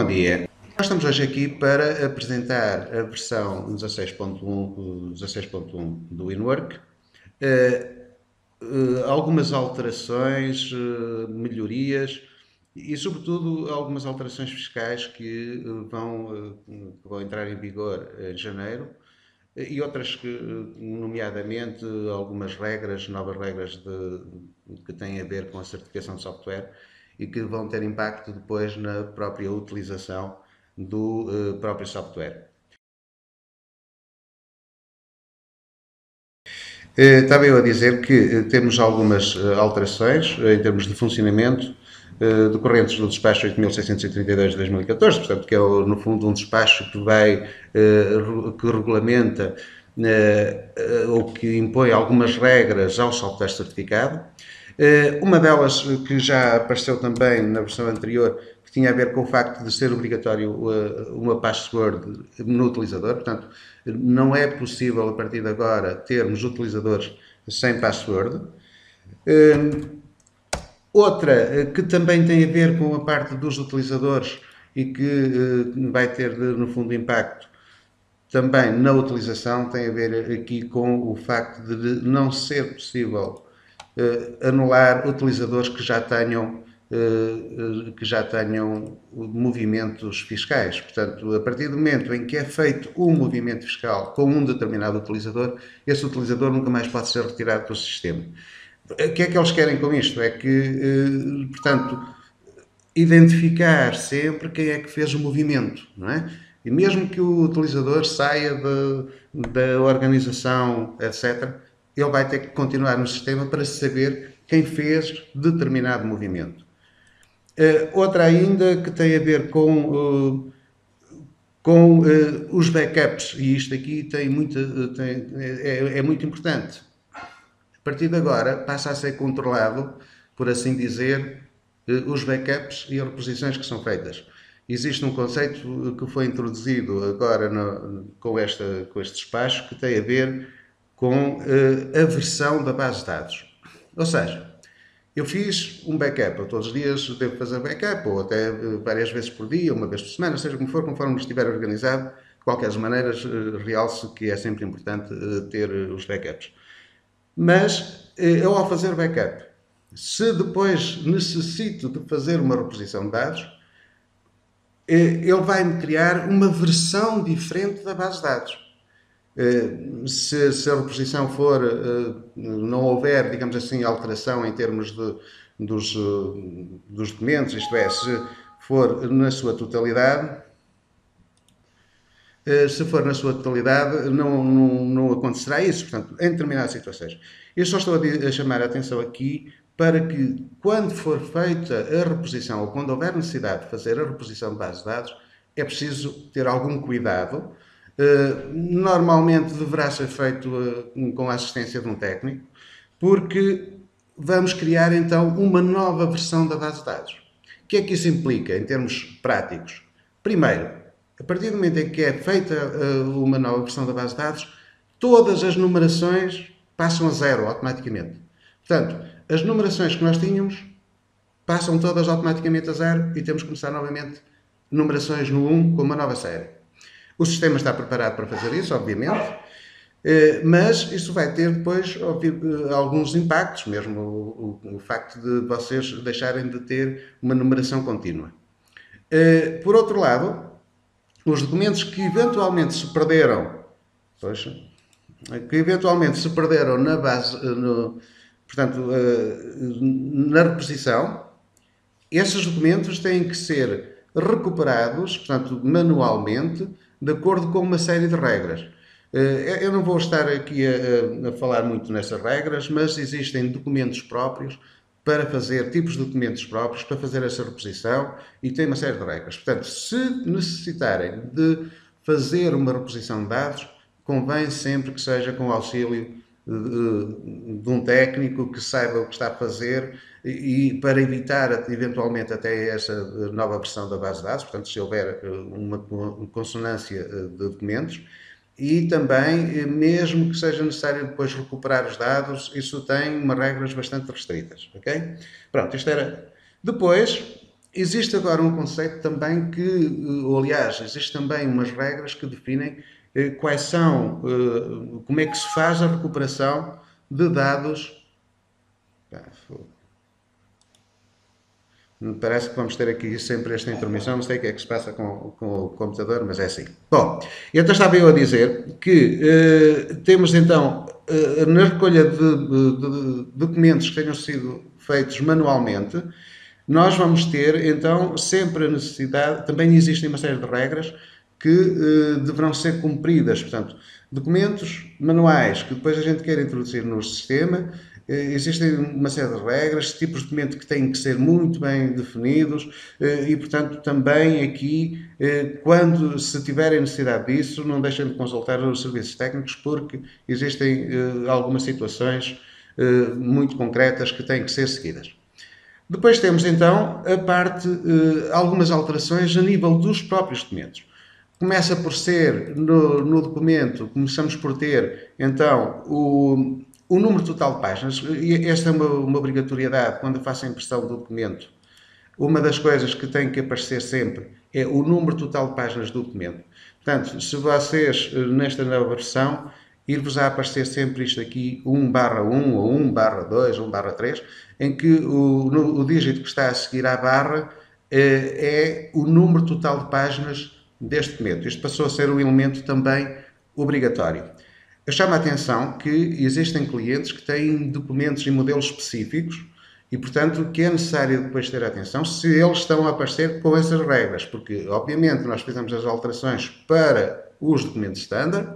bom dia. Nós estamos hoje aqui para apresentar a versão 16.1 do WinWork. Algumas alterações, melhorias e, sobretudo, algumas alterações fiscais que vão entrar em vigor em janeiro e outras que, nomeadamente, algumas regras, novas regras que têm a ver com a certificação de software e que vão ter impacto depois na própria utilização do próprio software. Estava eu a dizer que temos algumas alterações em termos de funcionamento decorrentes do despacho 8.632 de 2014, portanto, que é no fundo um despacho que regulamenta ou que impõe algumas regras ao software certificado. Uma delas que já apareceu também na versão anterior, que tinha a ver com o facto de ser obrigatório uma password no utilizador, portanto, não é possível a partir de agora termos utilizadores sem password. Outra que também tem a ver com a parte dos utilizadores e que vai ter, no fundo, impacto também na utilização, tem a ver aqui com o facto de não ser possível anular utilizadores que já tenham movimentos fiscais. Portanto, a partir do momento em que é feito um movimento fiscal com um determinado utilizador, esse utilizador nunca mais pode ser retirado do sistema. O que é que eles querem com isto? É que, portanto, identificar sempre quem é que fez o movimento, não é? E mesmo que o utilizador saia da organização, etc., ele vai ter que continuar no sistema para saber quem fez determinado movimento. Outra ainda que tem a ver com os backups, e isto aqui é muito importante. A partir de agora passa a ser controlado, por assim dizer, os backups e as reposições que são feitas. Existe um conceito que foi introduzido agora com este despacho que tem a ver com a versão da base de dados. Ou seja, eu fiz um backup, eu todos os dias devo fazer backup, ou até várias vezes por dia, uma vez por semana, seja como for, conforme estiver organizado. De qualquer maneira, realço que é sempre importante ter os backups. Mas eu, ao fazer backup, se depois necessito de fazer uma reposição de dados, ele vai-me criar uma versão diferente da base de dados. Se a reposição não houver, digamos assim, alteração em termos dos documentos, isto é, se for na sua totalidade, não acontecerá isso. Portanto, em determinadas situações. Eu só estou a chamar a atenção aqui para que, quando for feita a reposição, ou quando houver necessidade de fazer a reposição de base de dados, é preciso ter algum cuidado. Normalmente deverá ser feito com a assistência de um técnico, porque vamos criar então uma nova versão da base de dados. O que é que isso implica em termos práticos? Primeiro, a partir do momento em que é feita uma nova versão da base de dados, todas as numerações passam a zero automaticamente. Portanto, as numerações que nós tínhamos passam todas automaticamente a zero e temos que começar novamente numerações no 1 com uma nova série. O sistema está preparado para fazer isso, obviamente, mas isso vai ter depois alguns impactos, mesmo o facto de vocês deixarem de ter uma numeração contínua. Por outro lado, os documentos que eventualmente se perderam, na base, portanto, na reposição, esses documentos têm que ser recuperados, portanto, manualmente, de acordo com uma série de regras. Eu não vou estar aqui a falar muito nessas regras, mas existem documentos próprios para fazer, tipos de documentos próprios para fazer essa reposição e tem uma série de regras. Portanto, se necessitarem de fazer uma reposição de dados, convém sempre que seja com o auxílio de um técnico que saiba o que está a fazer e para evitar eventualmente até essa nova versão da base de dados, portanto, se houver uma consonância de documentos, e também, mesmo que seja necessário depois recuperar os dados, isso tem umas regras bastante restritas, ok? Pronto, isto era. Depois, Existe agora um conceito também que, ou aliás, existem também umas regras que definem quais são, como é que se faz a recuperação de dados. Parece que vamos ter aqui sempre esta intermissão, não sei o que é que se passa com o computador, mas é assim. Bom, então estava eu a dizer que temos então, na recolha de documentos que tenham sido feitos manualmente, nós vamos ter então sempre a necessidade, também existem uma série de regras que deverão ser cumpridas, portanto, documentos manuais que depois a gente quer introduzir no sistema. Existem uma série de regras, tipos de documento que têm que ser muito bem definidos e, portanto, também aqui, quando se tiverem necessidade disso, não deixem de consultar os serviços técnicos, porque existem algumas situações muito concretas que têm que ser seguidas. Depois temos então a parte, algumas alterações a nível dos próprios documentos. Começa por ser no documento, começamos por ter então o número total de páginas. E esta é uma obrigatoriedade quando eu faço a impressão do documento. Uma das coisas que tem que aparecer sempre é o número total de páginas do documento. Portanto, se vocês, nesta nova versão, ir-vos a aparecer sempre isto aqui, 1/1, ou 1/2, ou 1/3, em que o dígito que está a seguir à barra é o número total de páginas deste documento. Isto passou a ser um elemento também obrigatório. Eu chamo a atenção que existem clientes que têm documentos e modelos específicos e, portanto, que é necessário depois ter atenção se eles estão a aparecer com essas regras, porque, obviamente, nós fizemos as alterações para os documentos standard,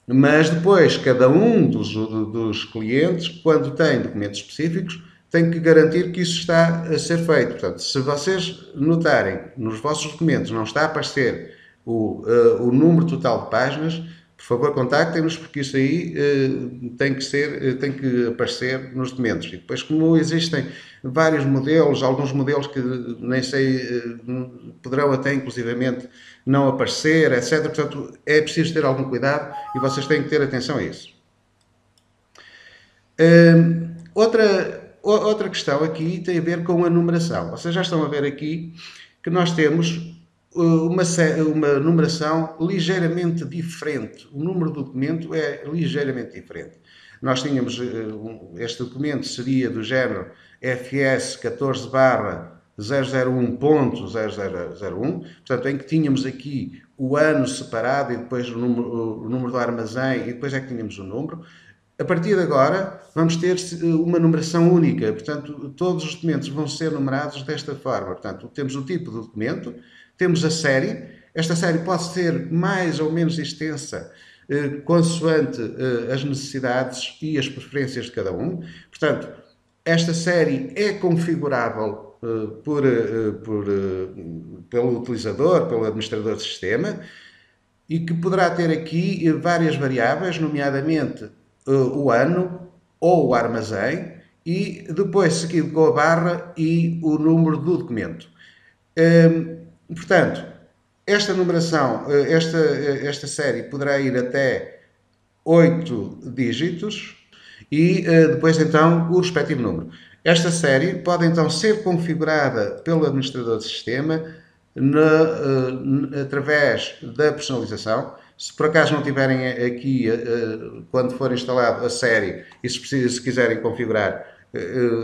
mas depois cada um dos clientes, quando tem documentos específicos, tem que garantir que isso está a ser feito. Portanto, se vocês notarem nos vossos documentos não está a aparecer o número total de páginas, por favor, contactem-nos, porque isso aí tem que aparecer nos documentos. E depois, como existem vários modelos, alguns modelos que nem sei, poderão até inclusivamente não aparecer, etc. Portanto, é preciso ter algum cuidado e vocês têm que ter atenção a isso. Outra questão aqui tem a ver com a numeração. Vocês já estão a ver aqui que nós temos uma numeração ligeiramente diferente. O número do documento é ligeiramente diferente. Nós tínhamos, este documento seria do género FS 14/001.0001, portanto, em que tínhamos aqui o ano separado e depois o número do armazém e depois é que tínhamos o número. A partir de agora, vamos ter uma numeração única, portanto, todos os documentos vão ser numerados desta forma. Portanto, temos o tipo do documento, temos a série. Esta série pode ser mais ou menos extensa, consoante as necessidades e as preferências de cada um. Portanto, esta série é configurável pelo utilizador, pelo administrador de sistema, e que poderá ter aqui várias variáveis, nomeadamente o ano ou o armazém, e depois seguido com a barra e o número do documento. Portanto, esta numeração, esta série poderá ir até 8 dígitos e depois então o respectivo número. Esta série pode então ser configurada pelo administrador de sistema através da personalização. Se por acaso não tiverem aqui, quando for instalado a série, e se quiserem configurar,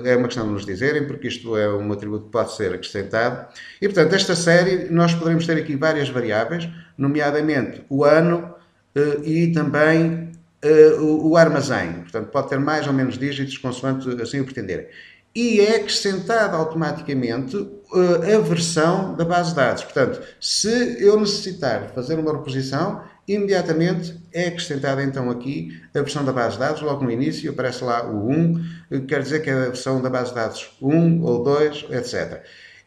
é uma questão de nos dizerem, porque isto é um atributo que pode ser acrescentado. E, portanto, esta série, nós poderemos ter aqui várias variáveis, nomeadamente o ano e também o armazém. Portanto, pode ter mais ou menos dígitos, consoante assim o pretenderem. E é acrescentada automaticamente a versão da base de dados. Portanto, se eu necessitar fazer uma reposição, imediatamente é acrescentada então aqui a versão da base de dados, logo no início aparece lá o 1, quer dizer que é a versão da base de dados 1 ou 2, etc.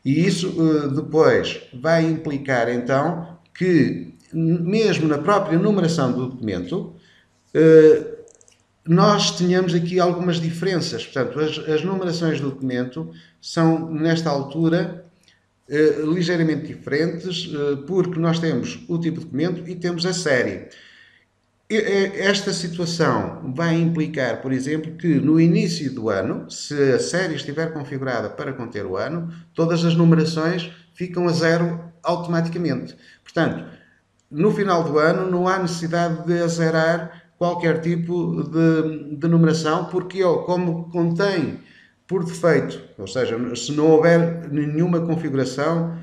E isso depois vai implicar então que, mesmo na própria numeração do documento, nós tenhamos aqui algumas diferenças. Portanto, as numerações do documento são, nesta altura, ligeiramente diferentes, porque nós temos o tipo de documento e temos a série. Esta situação vai implicar, por exemplo, que no início do ano, se a série estiver configurada para conter o ano, todas as numerações ficam a zero automaticamente. Portanto, no final do ano não há necessidade de azerar qualquer tipo de numeração, porque ele, como contém por defeito, ou seja, se não houver nenhuma configuração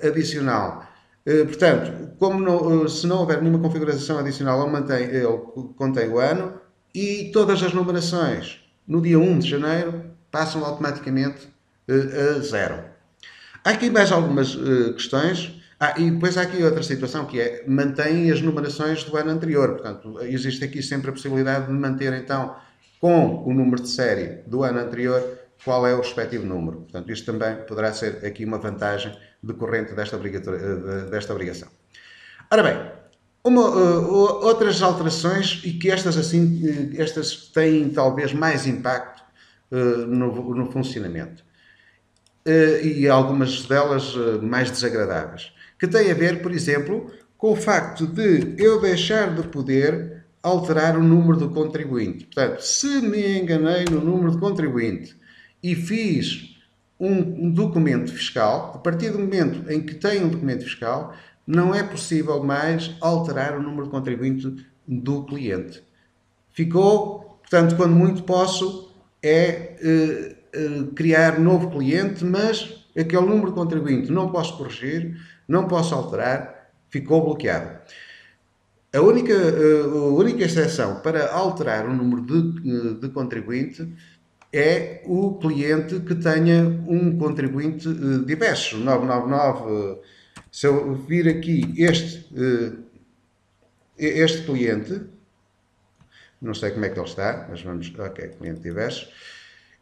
adicional. Portanto, se não houver nenhuma configuração adicional, ele contém o ano e todas as numerações no dia 1 de janeiro passam automaticamente a zero. Há aqui mais algumas questões. E depois há aqui outra situação que é mantém as numerações do ano anterior. Portanto, existe aqui sempre a possibilidade de manter então com o número de série do ano anterior qual é o respectivo número. Portanto, isto também poderá ser aqui uma vantagem decorrente desta obrigação. Ora bem, outras alterações e que estas têm talvez mais impacto no funcionamento. E algumas delas mais desagradáveis, que têm a ver, por exemplo, com o facto de eu deixar de poder alterar o número do contribuinte. Portanto, se me enganei no número de contribuinte e fiz um documento fiscal, a partir do momento em que tenho um documento fiscal, não é possível mais alterar o número de contribuinte do cliente. Ficou, portanto, quando muito posso criar novo cliente, mas aquele número de contribuinte não posso corrigir, não posso alterar, ficou bloqueado. A única exceção para alterar o número de contribuinte é o cliente que tenha um contribuinte diverso. 999, se eu vir aqui este cliente, não sei como é que ele está, mas vamos, ok, cliente diverso.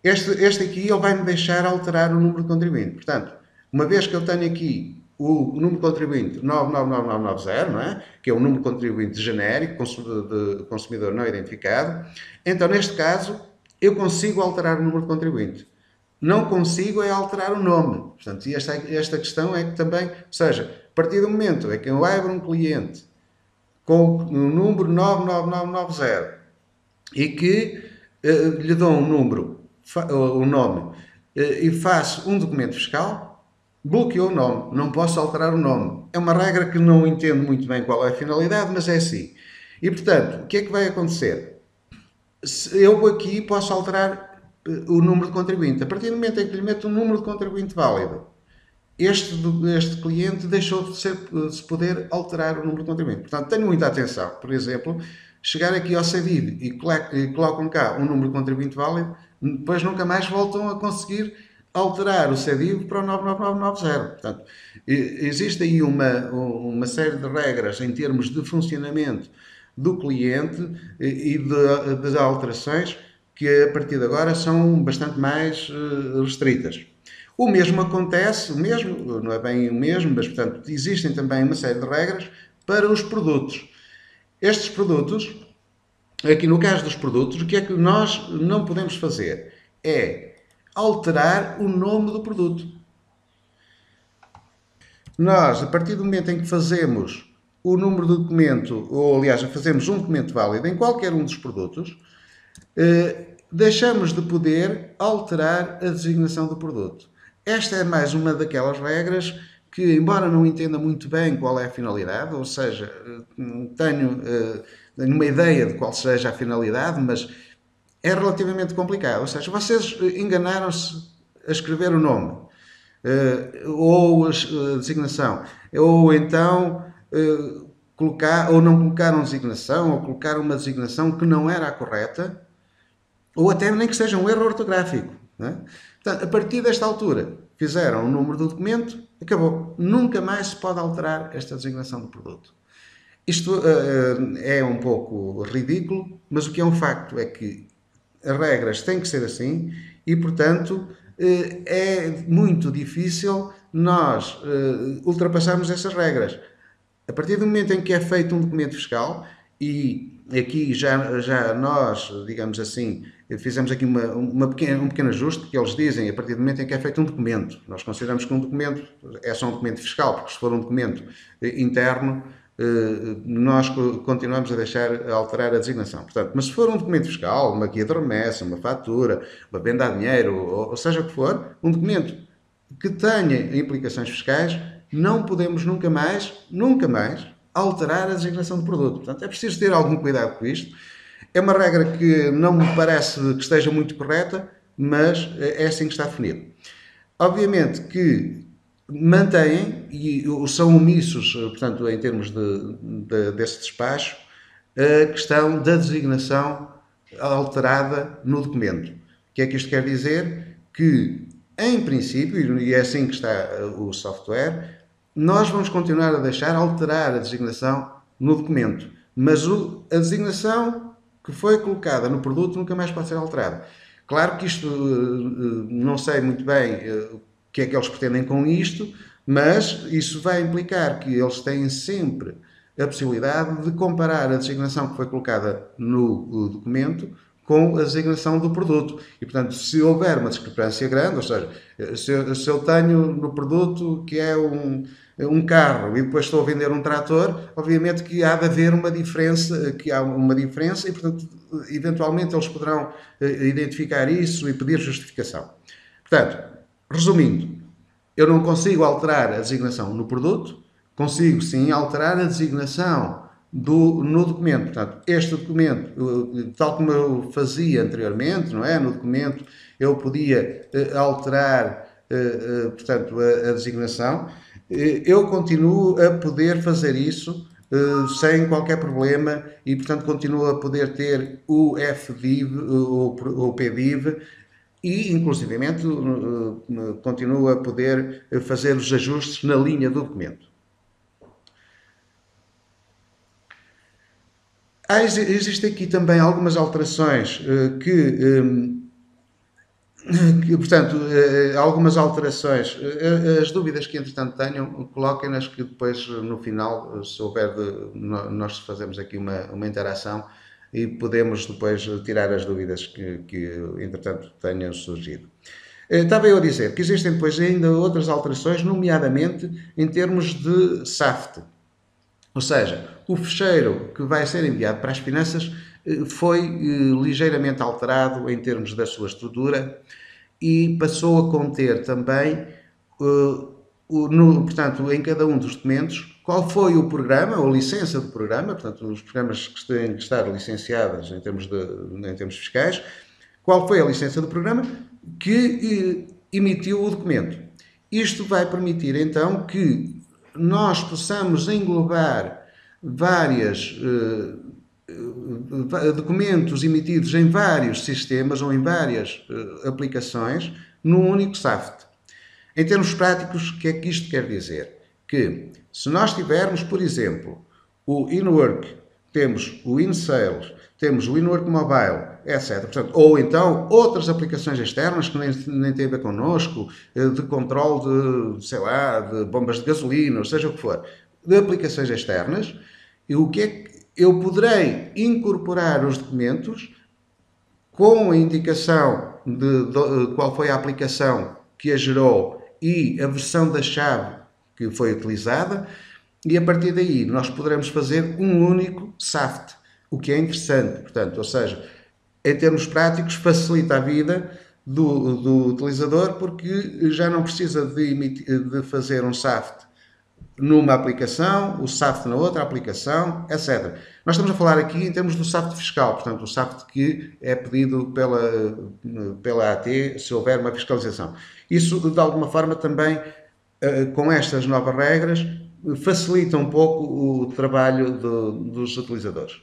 Este aqui ele vai me deixar alterar o número de contribuinte. Portanto, uma vez que eu tenho aqui o número de contribuinte 999990, não é? Que é o número de contribuinte genérico, de consumidor não identificado, então neste caso eu consigo alterar o número de contribuinte. Não consigo é alterar o nome. Portanto, esta questão é que também, ou seja, a partir do momento em que eu abro um cliente com o número 99990 e que lhe dou um número, o nome, e faço um documento fiscal, bloqueou o nome, não posso alterar o nome. É uma regra que não entendo muito bem qual é a finalidade, mas é assim. E, portanto, o que é que vai acontecer? Eu aqui posso alterar o número de contribuinte. A partir do momento em que lhe meto um número de contribuinte válido, este cliente deixou de se poder alterar o número de contribuinte. Portanto, tenho muita atenção. Por exemplo, chegar aqui ao CEDIV e colocam cá um número de contribuinte válido, depois nunca mais voltam a conseguir alterar o CEDIV para o 99990. Portanto, existe aí uma série de regras em termos de funcionamento do cliente e de alterações que a partir de agora são bastante mais restritas. O mesmo acontece, não é bem o mesmo, mas portanto existem também uma série de regras para os produtos. Estes produtos, aqui no caso dos produtos, o que é que nós não podemos fazer? É alterar o nome do produto. Nós, a partir do momento em que fazemos o número do documento, ou aliás, fazemos um documento válido em qualquer um dos produtos, deixamos de poder alterar a designação do produto. Esta é mais uma daquelas regras que, embora não entenda muito bem qual é a finalidade, ou seja, tenho uma ideia de qual seja a finalidade, mas é relativamente complicado. Ou seja, vocês enganaram-se a escrever o nome, ou a designação, ou então ou não colocaram designação, ou colocaram uma designação que não era a correta, ou até nem que seja um erro ortográfico. Não é? Portanto, a partir desta altura, fizeram o número do documento, acabou. Nunca mais se pode alterar esta designação do produto. Isto é um pouco ridículo, mas o que é um facto é que as regras têm que ser assim e, portanto, é muito difícil nós ultrapassarmos essas regras. A partir do momento em que é feito um documento fiscal, e aqui já nós, digamos assim, fizemos aqui um pequeno ajuste, que eles dizem, a partir do momento em que é feito um documento. Nós consideramos que um documento é só um documento fiscal, porque se for um documento interno, nós continuamos a deixar alterar a designação. Portanto, mas se for um documento fiscal, uma guia de remessa, uma fatura, uma venda a dinheiro, ou seja o que for, um documento que tenha implicações fiscais, não podemos nunca mais, alterar a designação do produto. Portanto, é preciso ter algum cuidado com isto. É uma regra que não me parece que esteja muito correta, mas é assim que está definido. Obviamente que mantêm e são omissos, portanto, em termos desse despacho, a questão da designação alterada no documento. O que é que isto quer dizer? Que, em princípio, e é assim que está o software, nós vamos continuar a deixar alterar a designação no documento, mas a designação que foi colocada no produto nunca mais pode ser alterada. Claro que isto, não sei muito bem o que é que eles pretendem com isto, mas isso vai implicar que eles têm sempre a possibilidade de comparar a designação que foi colocada no documento com a designação do produto. E, portanto, se houver uma discrepância grande, ou seja, se eu tenho no produto que é um carro e depois estou a vender um trator, obviamente que há de haver uma diferença, e, portanto, eventualmente eles poderão identificar isso e pedir justificação. Portanto, resumindo, eu não consigo alterar a designação no produto, consigo sim alterar a designação no documento. Portanto, este documento, tal como eu fazia anteriormente, não é? No documento eu podia alterar, portanto, a designação. Eu continuo a poder fazer isso sem qualquer problema e, portanto, continuo a poder ter o FDIV, o PDIV, e, inclusivamente, continuo a poder fazer os ajustes na linha do documento. Existem aqui também algumas alterações portanto, algumas alterações. As dúvidas que, entretanto, tenham, coloquem-nas que depois, no final, se houver nós fazemos aqui uma interação e podemos depois tirar as dúvidas que entretanto, tenham surgido. Estava eu a dizer que existem depois ainda outras alterações, nomeadamente em termos de SAFT. Ou seja, o fecheiro que vai ser enviado para as finanças foi ligeiramente alterado em termos da sua estrutura e passou a conter também, portanto, em cada um dos documentos, qual foi o programa ou licença do programa, portanto, os programas que têm de estar licenciados em termos fiscais, qual foi a licença do programa que emitiu o documento. Isto vai permitir, então, que nós possamos englobar vários documentos emitidos em vários sistemas ou em várias aplicações num único SAFT. Em termos práticos, o que é que isto quer dizer? Que se nós tivermos, por exemplo, o InWork, temos o InSales, temos o InWork Mobile, etc. Portanto, ou então outras aplicações externas que nem têm a ver connosco, de controle de, sei lá, de bombas de gasolina, ou seja o que for, de aplicações externas, o que é que eu poderei incorporar os documentos com a indicação de qual foi a aplicação que a gerou e a versão da chave que foi utilizada, e a partir daí nós poderemos fazer um único SAFT, o que é interessante, portanto, ou seja, em termos práticos facilita a vida do utilizador porque já não precisa de fazer um SAFT numa aplicação, o SAFT na outra aplicação, etc. Nós estamos a falar aqui em termos do SAFT fiscal, portanto, o SAFT que é pedido pela AT se houver uma fiscalização. Isso, de alguma forma, também, com estas novas regras, facilita um pouco o trabalho dos utilizadores.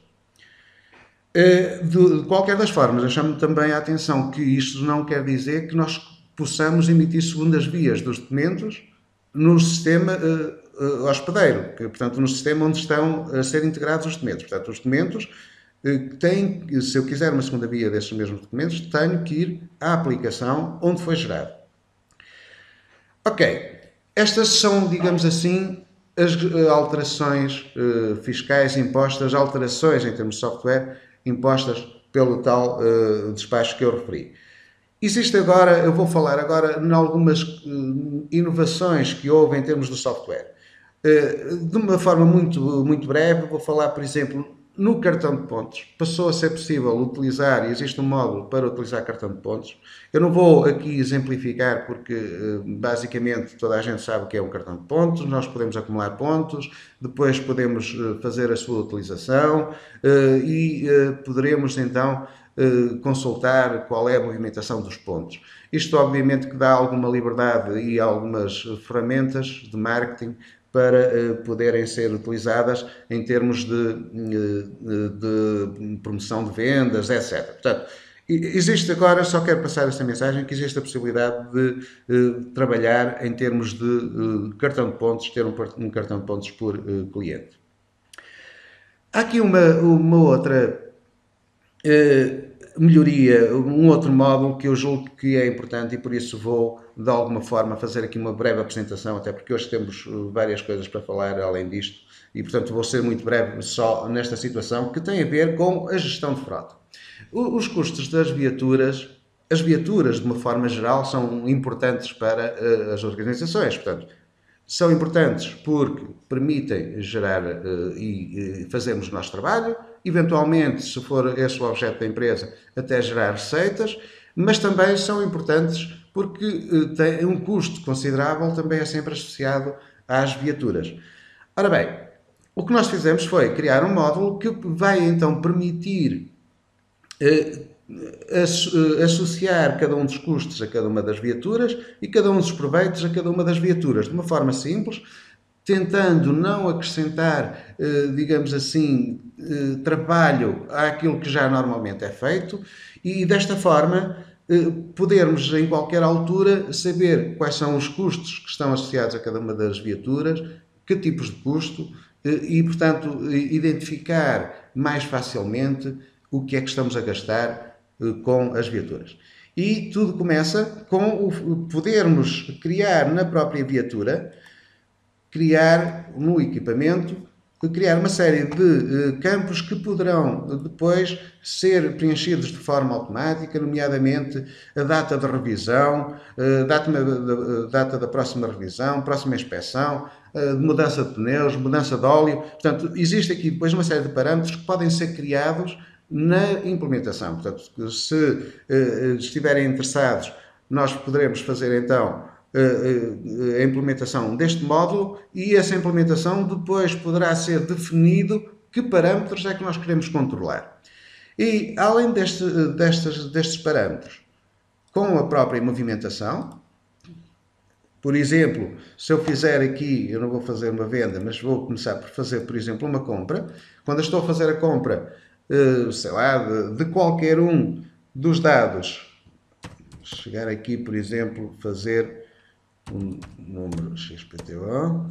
De qualquer das formas, chamo também a atenção que isto não quer dizer que nós possamos emitir segundas vias dos documentos no sistema hospedeiro, portanto, no sistema onde estão a ser integrados os documentos. Portanto, os documentos têm, se eu quiser uma segunda via desses mesmos documentos, tenho que ir à aplicação onde foi gerado. Ok, estas são, digamos assim, as alterações fiscais impostas, alterações em termos de software impostas pelo tal despacho que eu referi. Existe agora, eu vou falar agora em algumas inovações que houve em termos do software. De uma forma muito breve, vou falar, por exemplo, no cartão de pontos. Passou a ser possível utilizar, e existe um módulo para utilizar cartão de pontos. Eu não vou aqui exemplificar porque basicamente toda a gente sabe o que é um cartão de pontos. Nós podemos acumular pontos, depois podemos fazer a sua utilização e poderemos então consultar qual é a movimentação dos pontos. Isto obviamente que dá alguma liberdade e algumas ferramentas de marketing para poderem ser utilizadas em termos de promoção de vendas, etc. Portanto, existe agora, só quero passar esta mensagem, que existe a possibilidade de trabalhar em termos de cartão de pontos, ter um cartão de pontos por cliente. Há aqui uma outra melhoria, um outro módulo que eu julgo que é importante e por isso vou de alguma forma fazer aqui uma breve apresentação, até porque hoje temos várias coisas para falar além disto e portanto vou ser muito breve só nesta situação que tem a ver com a gestão de frota. Os custos das viaturas, as viaturas de uma forma geral são importantes para as organizações, portanto são importantes porque permitem gerar e fazermos o nosso trabalho, eventualmente, se for esse o objeto da empresa, até gerar receitas, mas também são importantes porque tem um custo considerável, também é sempre associado às viaturas. Ora bem, o que nós fizemos foi criar um módulo que vai então permitir associar cada um dos custos a cada uma das viaturas e cada um dos proveitos a cada uma das viaturas, de uma forma simples, tentando não acrescentar, digamos assim, trabalho àquilo que já normalmente é feito e desta forma podermos em qualquer altura saber quais são os custos que estão associados a cada uma das viaturas, que tipos de custo e, portanto, identificar mais facilmente o que é que estamos a gastar com as viaturas. E tudo começa com o podermos criar na própria viatura, criar no equipamento, criar uma série de campos que poderão depois ser preenchidos de forma automática, nomeadamente a data de revisão, a data da próxima revisão, próxima inspeção, de mudança de pneus, mudança de óleo. Portanto, existe aqui depois uma série de parâmetros que podem ser criados na implementação. Portanto, se estiverem interessados, nós poderemos fazer então a implementação deste módulo e essa implementação depois poderá ser definido que parâmetros é que nós queremos controlar. E além destes parâmetros, com a própria movimentação, por exemplo, se eu fizer aqui, eu não vou fazer uma venda, mas vou começar por fazer, por exemplo, uma compra. Quando eu estou a fazer a compra, sei lá, de qualquer um dos dados, chegar aqui, por exemplo, fazer um número XPTO,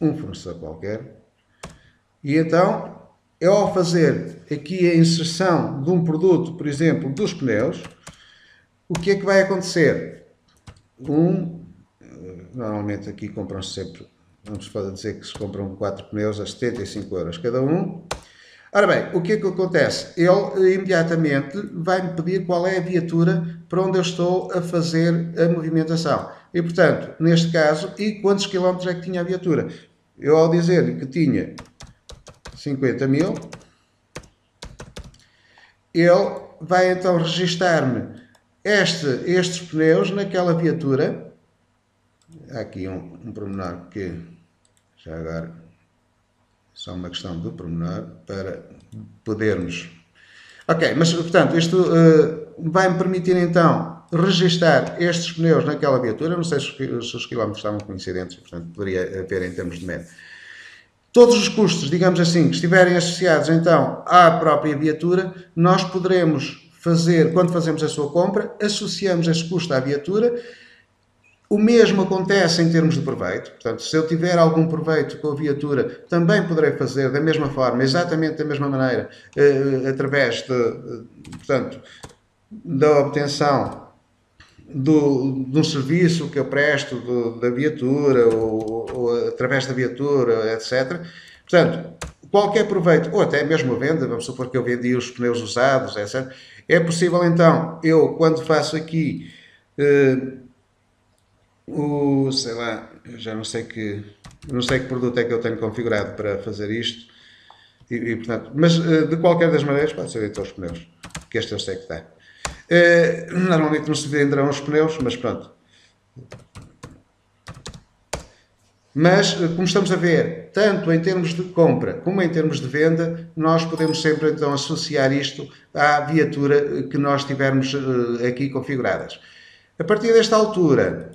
um fornecedor qualquer, e então, eu ao fazer aqui a inserção de um produto, por exemplo, dos pneus, o que é que vai acontecer? Normalmente aqui compram-se sempre, vamos dizer que se compram 4 pneus a 75 euros cada um. Ora bem, o que é que acontece? Ele imediatamente vai-me pedir qual é a viatura para onde eu estou a fazer a movimentação. E, portanto, neste caso, e quantos quilómetros é que tinha a viatura? Eu, ao dizer-lhe que tinha 50.000, ele vai então registar-me estes pneus naquela viatura. Há aqui um pormenor que, já agora, só uma questão do pormenor para podermos... Ok, mas portanto isto vai-me permitir então registar estes pneus naquela viatura. Não sei se os quilómetros estavam coincidentes, portanto poderia haver em termos de média. Todos os custos, digamos assim, que estiverem associados então à própria viatura, nós poderemos fazer, quando fazemos a sua compra, associamos esse custo à viatura. O mesmo acontece em termos de proveito, portanto, se eu tiver algum proveito com a viatura, também poderei fazer da mesma forma, exatamente da mesma maneira, através portanto, da obtenção de um serviço que eu presto da viatura ou através da viatura, etc. Portanto, qualquer proveito, ou até mesmo a venda, vamos supor que eu vendi os pneus usados, etc. É possível então, eu quando faço aqui... sei lá, Eu já não sei que produto é que eu tenho configurado para fazer isto. Portanto, mas de qualquer das maneiras pode ser então os pneus, que este eu sei que dá. Normalmente não se venderão os pneus, mas pronto. Mas, como estamos a ver, tanto em termos de compra como em termos de venda, nós podemos sempre então associar isto à viatura que nós tivermos aqui configuradas. A partir desta altura,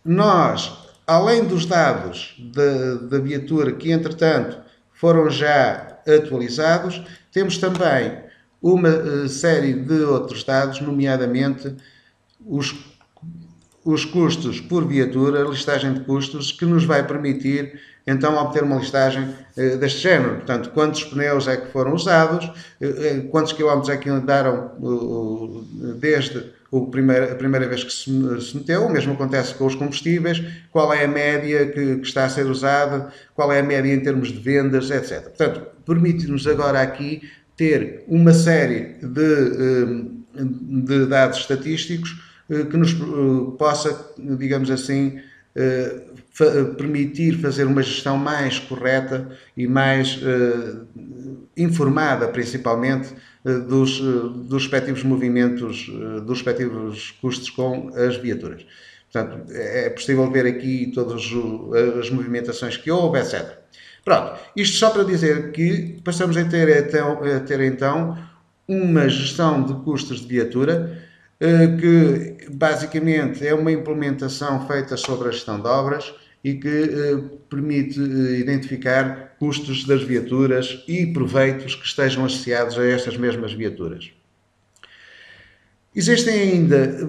nós, além dos dados da viatura que, entretanto, foram já atualizados, temos também uma série de outros dados, nomeadamente os custos por viatura, a listagem de custos, que nos vai permitir então obter uma listagem deste género. Portanto, quantos pneus é que foram usados, quantos quilómetros é que andaram desde a primeira vez que se meteu. O mesmo acontece com os combustíveis, qual é a média que está a ser usada, qual é a média em termos de vendas, etc. Portanto, permite-nos agora aqui ter uma série de dados estatísticos que nos possa, digamos assim, permitir fazer uma gestão mais correta e mais informada, principalmente, dos respectivos movimentos, dos respectivos custos com as viaturas. Portanto, é possível ver aqui todas as movimentações que houve, etc. Pronto, isto só para dizer que passamos a ter então uma gestão de custos de viatura que basicamente é uma implementação feita sobre a gestão de obras e que permite identificar custos das viaturas e proveitos que estejam associados a estas mesmas viaturas. Existem ainda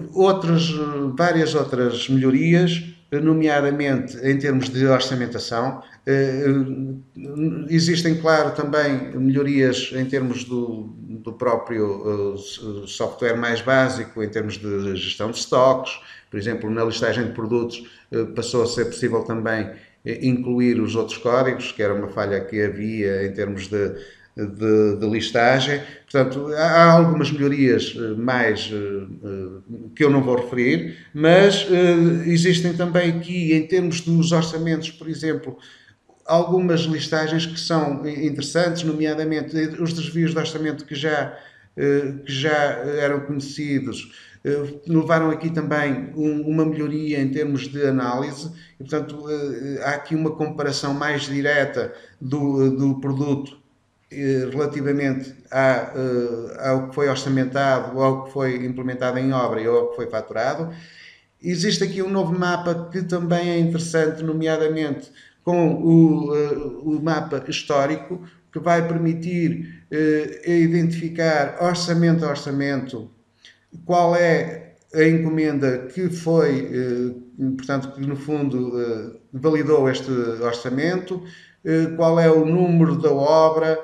várias outras melhorias, nomeadamente em termos de orçamentação. Existem, claro, também melhorias em termos do próprio software mais básico, em termos de gestão de estoques. Por exemplo, na listagem de produtos passou a ser possível também incluir os outros códigos, que era uma falha que havia em termos de listagem. Portanto, há algumas melhorias mais que eu não vou referir, mas existem também aqui, em termos dos orçamentos, por exemplo, algumas listagens que são interessantes, nomeadamente os desvios de orçamento que já eram conhecidos, levaram aqui também uma melhoria em termos de análise e, portanto, há aqui uma comparação mais direta do produto relativamente ao que foi orçamentado, ao que foi implementado em obra e ao que foi faturado. Existe aqui um novo mapa que também é interessante, nomeadamente com o mapa histórico, que vai permitir identificar orçamento a orçamento qual é a encomenda que foi, portanto, que no fundo validou este orçamento, qual é o número da obra,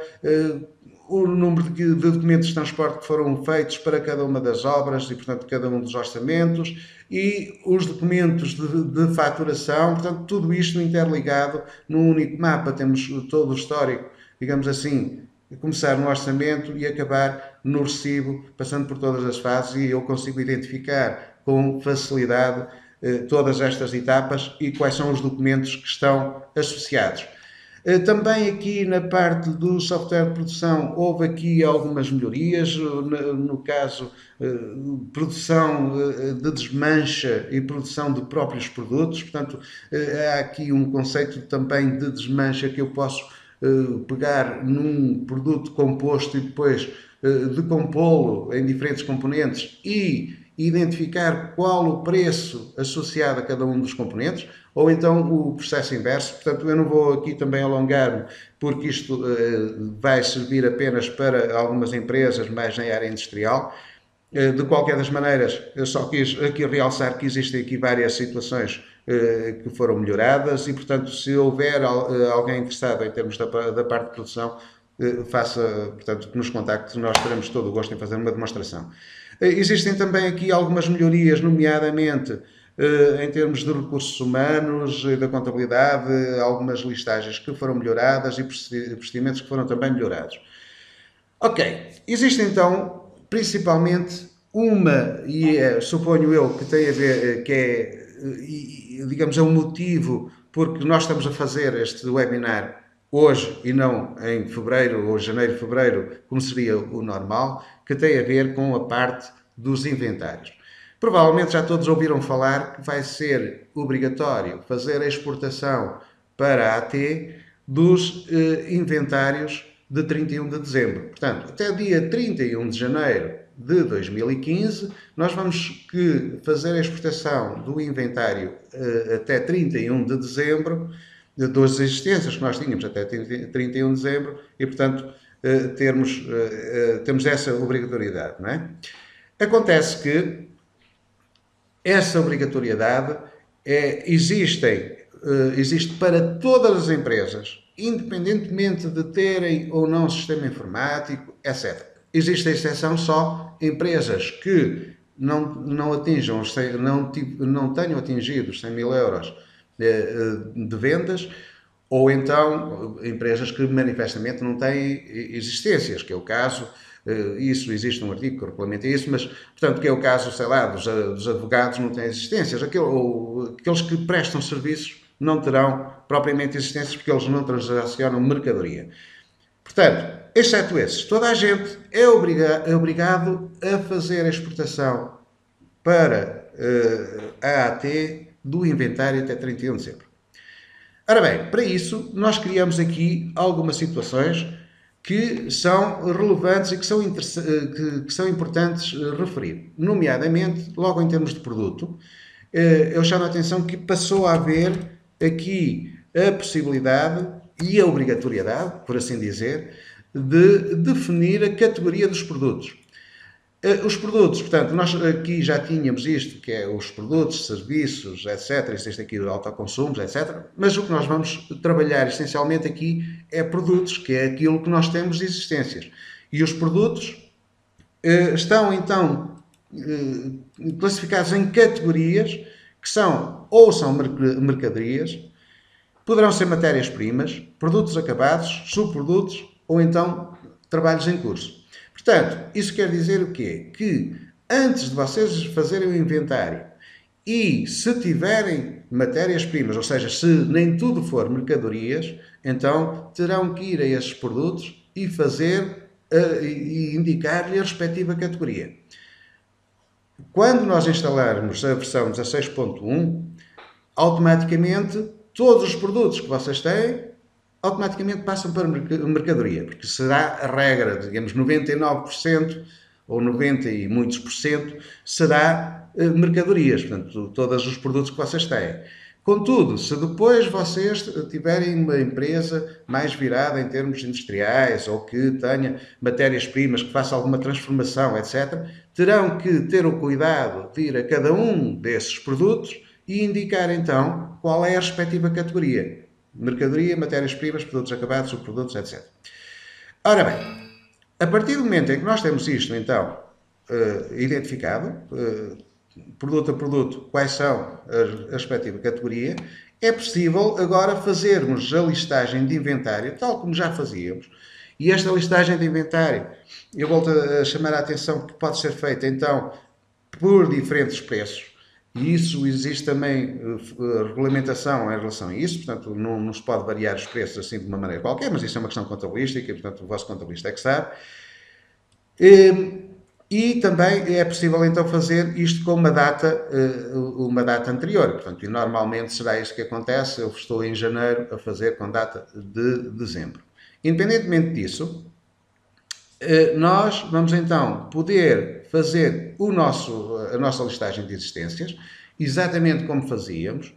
o número de documentos de transporte que foram feitos para cada uma das obras e, portanto, cada um dos orçamentos e os documentos de faturação. Portanto, tudo isto interligado num único mapa. Temos todo o histórico, digamos assim, começar no orçamento e acabar no recibo, passando por todas as fases, e eu consigo identificar com facilidade todas estas etapas e quais são os documentos que estão associados. Também aqui na parte do software de produção houve aqui algumas melhorias, no caso produção de desmancha e produção de próprios produtos. Portanto, há aqui um conceito também de desmancha que eu posso pegar num produto composto e depois decompô-lo em diferentes componentes e identificar qual o preço associado a cada um dos componentes, ou então o processo inverso. Portanto, eu não vou aqui também alongar-me, porque isto vai servir apenas para algumas empresas mais na área industrial. De qualquer das maneiras, eu só quis aqui realçar que existem aqui várias situações que foram melhoradas e, portanto, se houver alguém interessado em termos da parte de produção, faça, portanto, que nos contacte, nós teremos todo o gosto em fazer uma demonstração. Existem também aqui algumas melhorias, nomeadamente em termos de recursos humanos e da contabilidade, algumas listagens que foram melhoradas e procedimentos que foram também melhorados. Ok, existe então principalmente uma, e suponho eu que tem a ver, que é digamos, é um motivo porque nós estamos a fazer este webinar hoje e não em fevereiro ou janeiro, fevereiro, como seria o normal, que tem a ver com a parte dos inventários. Provavelmente já todos ouviram falar que vai ser obrigatório fazer a exportação para a AT dos inventários de 31 de dezembro. Portanto, até dia 31 de janeiro de 2015, nós vamos fazer a exportação do inventário até 31 de dezembro, das existências que nós tínhamos até 31 de dezembro, e, portanto, temos essa obrigatoriedade, não é? Acontece que essa obrigatoriedade existe para todas as empresas, independentemente de terem ou não sistema informático, etc. Existe a exceção só empresas que não atinjam, não tenham atingido os 100 mil euros de vendas, ou então empresas que manifestamente não têm existências, que é o caso, isso existe um artigo que regulamenta isso, mas, portanto, que é o caso, sei lá, dos advogados não têm existências, aqueles que prestam serviços não terão propriamente existências porque eles não transacionam mercadoria. Portanto, exceto esses, toda a gente é obrigado a fazer a exportação para a AT do inventário até 31 de dezembro. Ora bem, para isso, nós criamos aqui algumas situações que são relevantes e que são importantes referir. Nomeadamente, logo em termos de produto, eu chamo a atenção que passou a haver aqui a possibilidade e a obrigatoriedade, por assim dizer, de definir a categoria dos produtos. Os produtos, portanto, nós aqui já tínhamos isto, que é os produtos, serviços, etc. Existe aqui o autoconsumos, etc. Mas o que nós vamos trabalhar essencialmente aqui é produtos, que é aquilo que nós temos de existências. E os produtos estão, então, classificados em categorias que são mercadorias, poderão ser matérias-primas, produtos acabados, subprodutos ou então trabalhos em curso. Portanto, isso quer dizer o quê? Que antes de vocês fazerem o inventário e se tiverem matérias-primas, ou seja, se nem tudo for mercadorias, então terão que ir a esses produtos e e indicar-lhe a respectiva categoria. Quando nós instalarmos a versão 16.1, automaticamente todos os produtos que vocês têm automaticamente passam para mercadoria, porque será a regra, digamos 99% ou 90 e muitos por cento será mercadorias, portanto, todos os produtos que vocês têm. Contudo, se depois vocês tiverem uma empresa mais virada em termos industriais ou que tenha matérias-primas, que faça alguma transformação, etc., terão que ter o cuidado de ir a cada um desses produtos e indicar então qual é a respectiva categoria. Mercadoria, matérias-primas, produtos acabados, subprodutos, etc. Ora bem, a partir do momento em que nós temos isto, então, identificado, produto a produto, quais são a respectiva categoria, é possível agora fazermos a listagem de inventário, tal como já fazíamos. E esta listagem de inventário, eu volto a chamar a atenção que pode ser feita, então, por diferentes preços. E isso existe também regulamentação em relação a isso, portanto, não se pode variar os preços assim de uma maneira qualquer, mas isso é uma questão contabilística, portanto, o vosso contabilista é que sabe. E também é possível então fazer isto com uma data anterior, portanto, e normalmente será isso que acontece, eu estou em janeiro a fazer com data de dezembro. Independentemente disso, nós vamos então poder fazer a nossa listagem de existências, exatamente como fazíamos.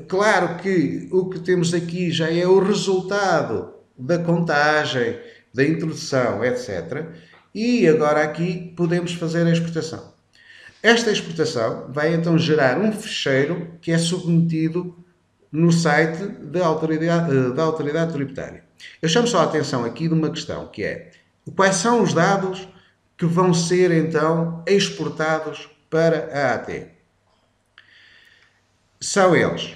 Claro que o que temos aqui já é o resultado da contagem, da introdução, etc. E agora aqui podemos fazer a exportação. Esta exportação vai então gerar um ficheiro que é submetido no site da autoridade tributária. Eu chamo só a atenção aqui de uma questão, que é quais são os dados que vão ser então exportados para a AT. São eles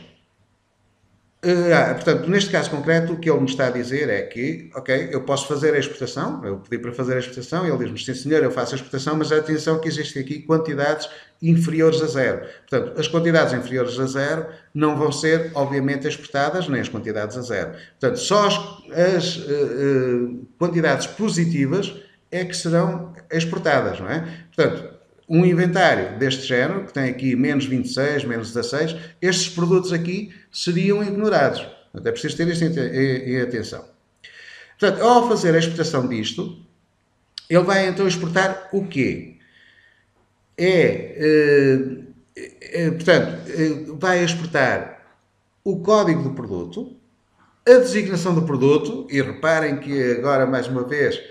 Portanto, neste caso concreto, o que ele me está a dizer é que, ok, eu posso fazer a exportação, eu pedi para fazer a exportação, ele diz-me, sim senhor, eu faço a exportação, mas atenção que existem aqui quantidades inferiores a zero. Portanto, as quantidades inferiores a zero não vão ser, obviamente, exportadas, nem as quantidades a zero. Portanto, só as quantidades positivas é que serão exportadas, não é? Portanto, um inventário deste género, que tem aqui menos 26, menos 16, estes produtos aqui seriam ignorados. Portanto, é preciso ter isto em atenção. Portanto, ao fazer a exportação disto, ele vai então exportar o quê? Portanto, vai exportar o código do produto, a designação do produto, e reparem que agora, mais uma vez,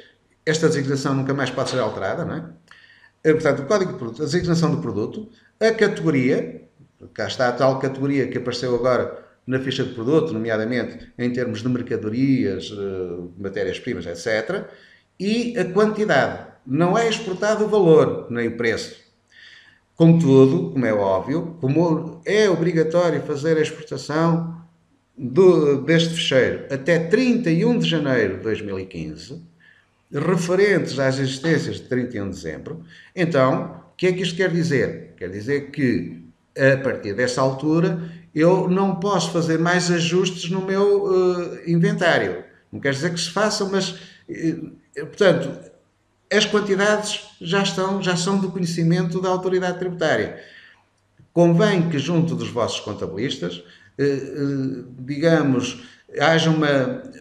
esta designação nunca mais pode ser alterada, não é? Portanto, o código de produto, a designação do produto, a categoria, cá está a tal categoria que apareceu agora na ficha de produto, nomeadamente em termos de mercadorias, matérias-primas, etc. E a quantidade. Não é exportado o valor, nem o preço. Contudo, como é óbvio, como é obrigatório fazer a exportação deste fecheiro até 31 de janeiro de 2015, referentes às existências de 31 de dezembro, então, o que é que isto quer dizer? Quer dizer que, a partir dessa altura, eu não posso fazer mais ajustes no meu inventário. Não quer dizer que se façam, mas, portanto, as quantidades já são do conhecimento da autoridade tributária. Convém que, junto dos vossos contabilistas, digamos, haja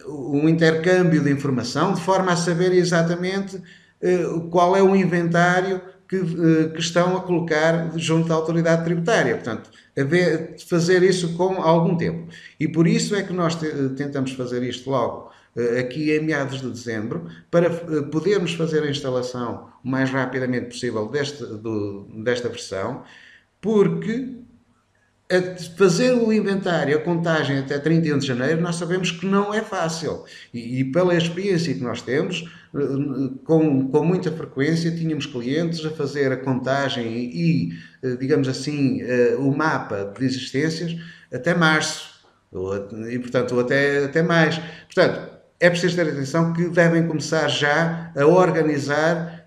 um intercâmbio de informação, de forma a saber exatamente qual é o inventário que estão a colocar junto à autoridade tributária. Portanto, fazer isso com algum tempo. E por isso é que nós tentamos fazer isto logo aqui em meados de dezembro, para podermos fazer a instalação o mais rapidamente possível desta versão, porque fazer o inventário, a contagem até 31 de janeiro, nós sabemos que não é fácil. E pela experiência que nós temos, com muita frequência, tínhamos clientes a fazer a contagem e digamos assim, o mapa de existências até março. E, portanto, até mais. Portanto, é preciso ter atenção que devem começar já a organizar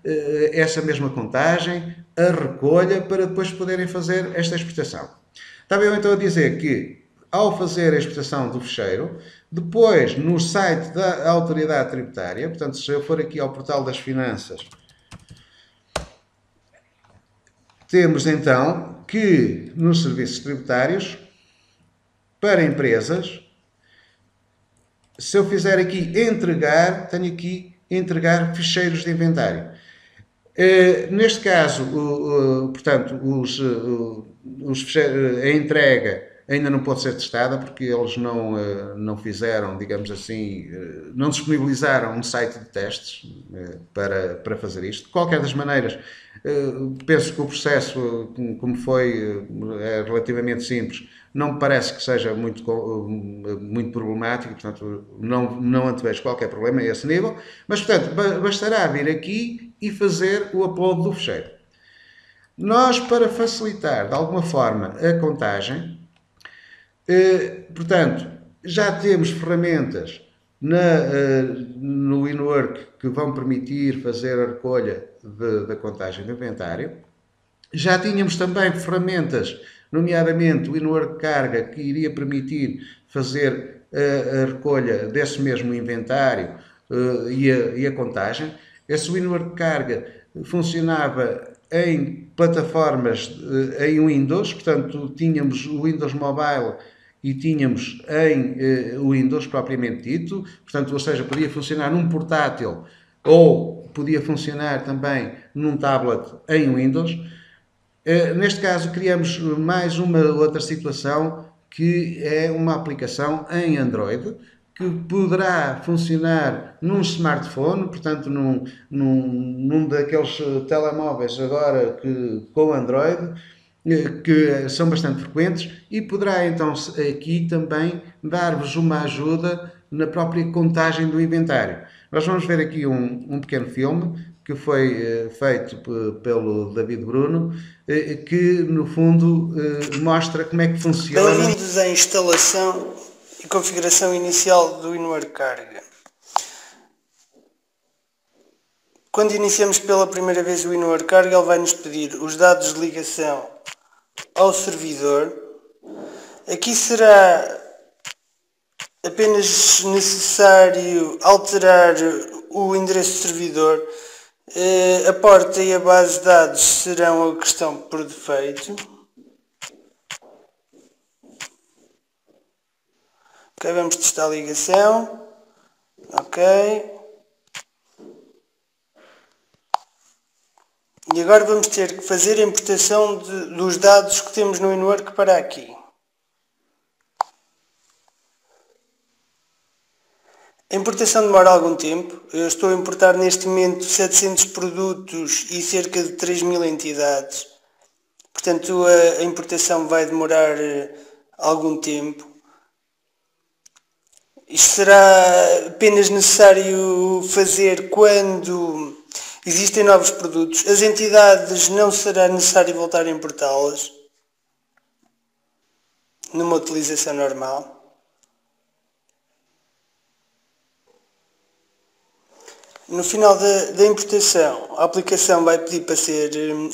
essa mesma contagem, a recolha, para depois poderem fazer esta exportação. Estava eu então a dizer que, ao fazer a exportação do fecheiro, depois no site da autoridade tributária, portanto, se eu for aqui ao portal das finanças, temos então que nos serviços tributários, para empresas, se eu fizer aqui entregar, tenho aqui entregar ficheiros de inventário. Neste caso, portanto, a entrega ainda não pode ser testada porque eles não fizeram, digamos assim, não disponibilizaram um site de testes para fazer isto. De qualquer das maneiras, penso que o processo, como foi, é relativamente simples, não me parece que seja muito problemático, portanto, não antevejo qualquer problema a esse nível, mas, portanto, bastará vir aqui e fazer o upload do fecheiro. Nós, para facilitar, de alguma forma, a contagem, portanto, já temos ferramentas no InWork que vão permitir fazer a recolha da contagem do inventário. Já tínhamos também ferramentas, nomeadamente o InWork Carga, que iria permitir fazer a recolha desse mesmo inventário e a contagem. Esse InWork Carga funcionava em plataformas em Windows, portanto tínhamos o Windows Mobile e tínhamos em o Windows propriamente dito, portanto, ou seja, podia funcionar num portátil ou podia funcionar também num tablet em Windows. Neste caso, criamos mais uma outra situação, que é uma aplicação em Android, que poderá funcionar num smartphone, portanto, num daqueles telemóveis agora com Android, que são bastante frequentes, e poderá então aqui também dar-vos uma ajuda na própria contagem do inventário. Nós vamos ver aqui um pequeno filme que foi feito pelo David Bruno, que no fundo mostra como é que funciona. Bem-vindos à instalação e configuração inicial do WinWare Carga. Quando iniciamos pela primeira vez o WinWare Carga, ele vai nos pedir os dados de ligação ao servidor. Aqui será apenas necessário alterar o endereço do servidor. A porta e a base de dados serão a questão por defeito. Ok, vamos testar a ligação. Ok. E agora vamos ter que fazer a importação dos dados que temos no WinWork para aqui. A importação demora algum tempo. Eu estou a importar neste momento 700 produtos e cerca de 3.000 entidades. Portanto, a importação vai demorar algum tempo. Isto será apenas necessário fazer quando existem novos produtos. As entidades não será necessário voltar a importá-las numa utilização normal. No final da importação, a aplicação vai pedir para ser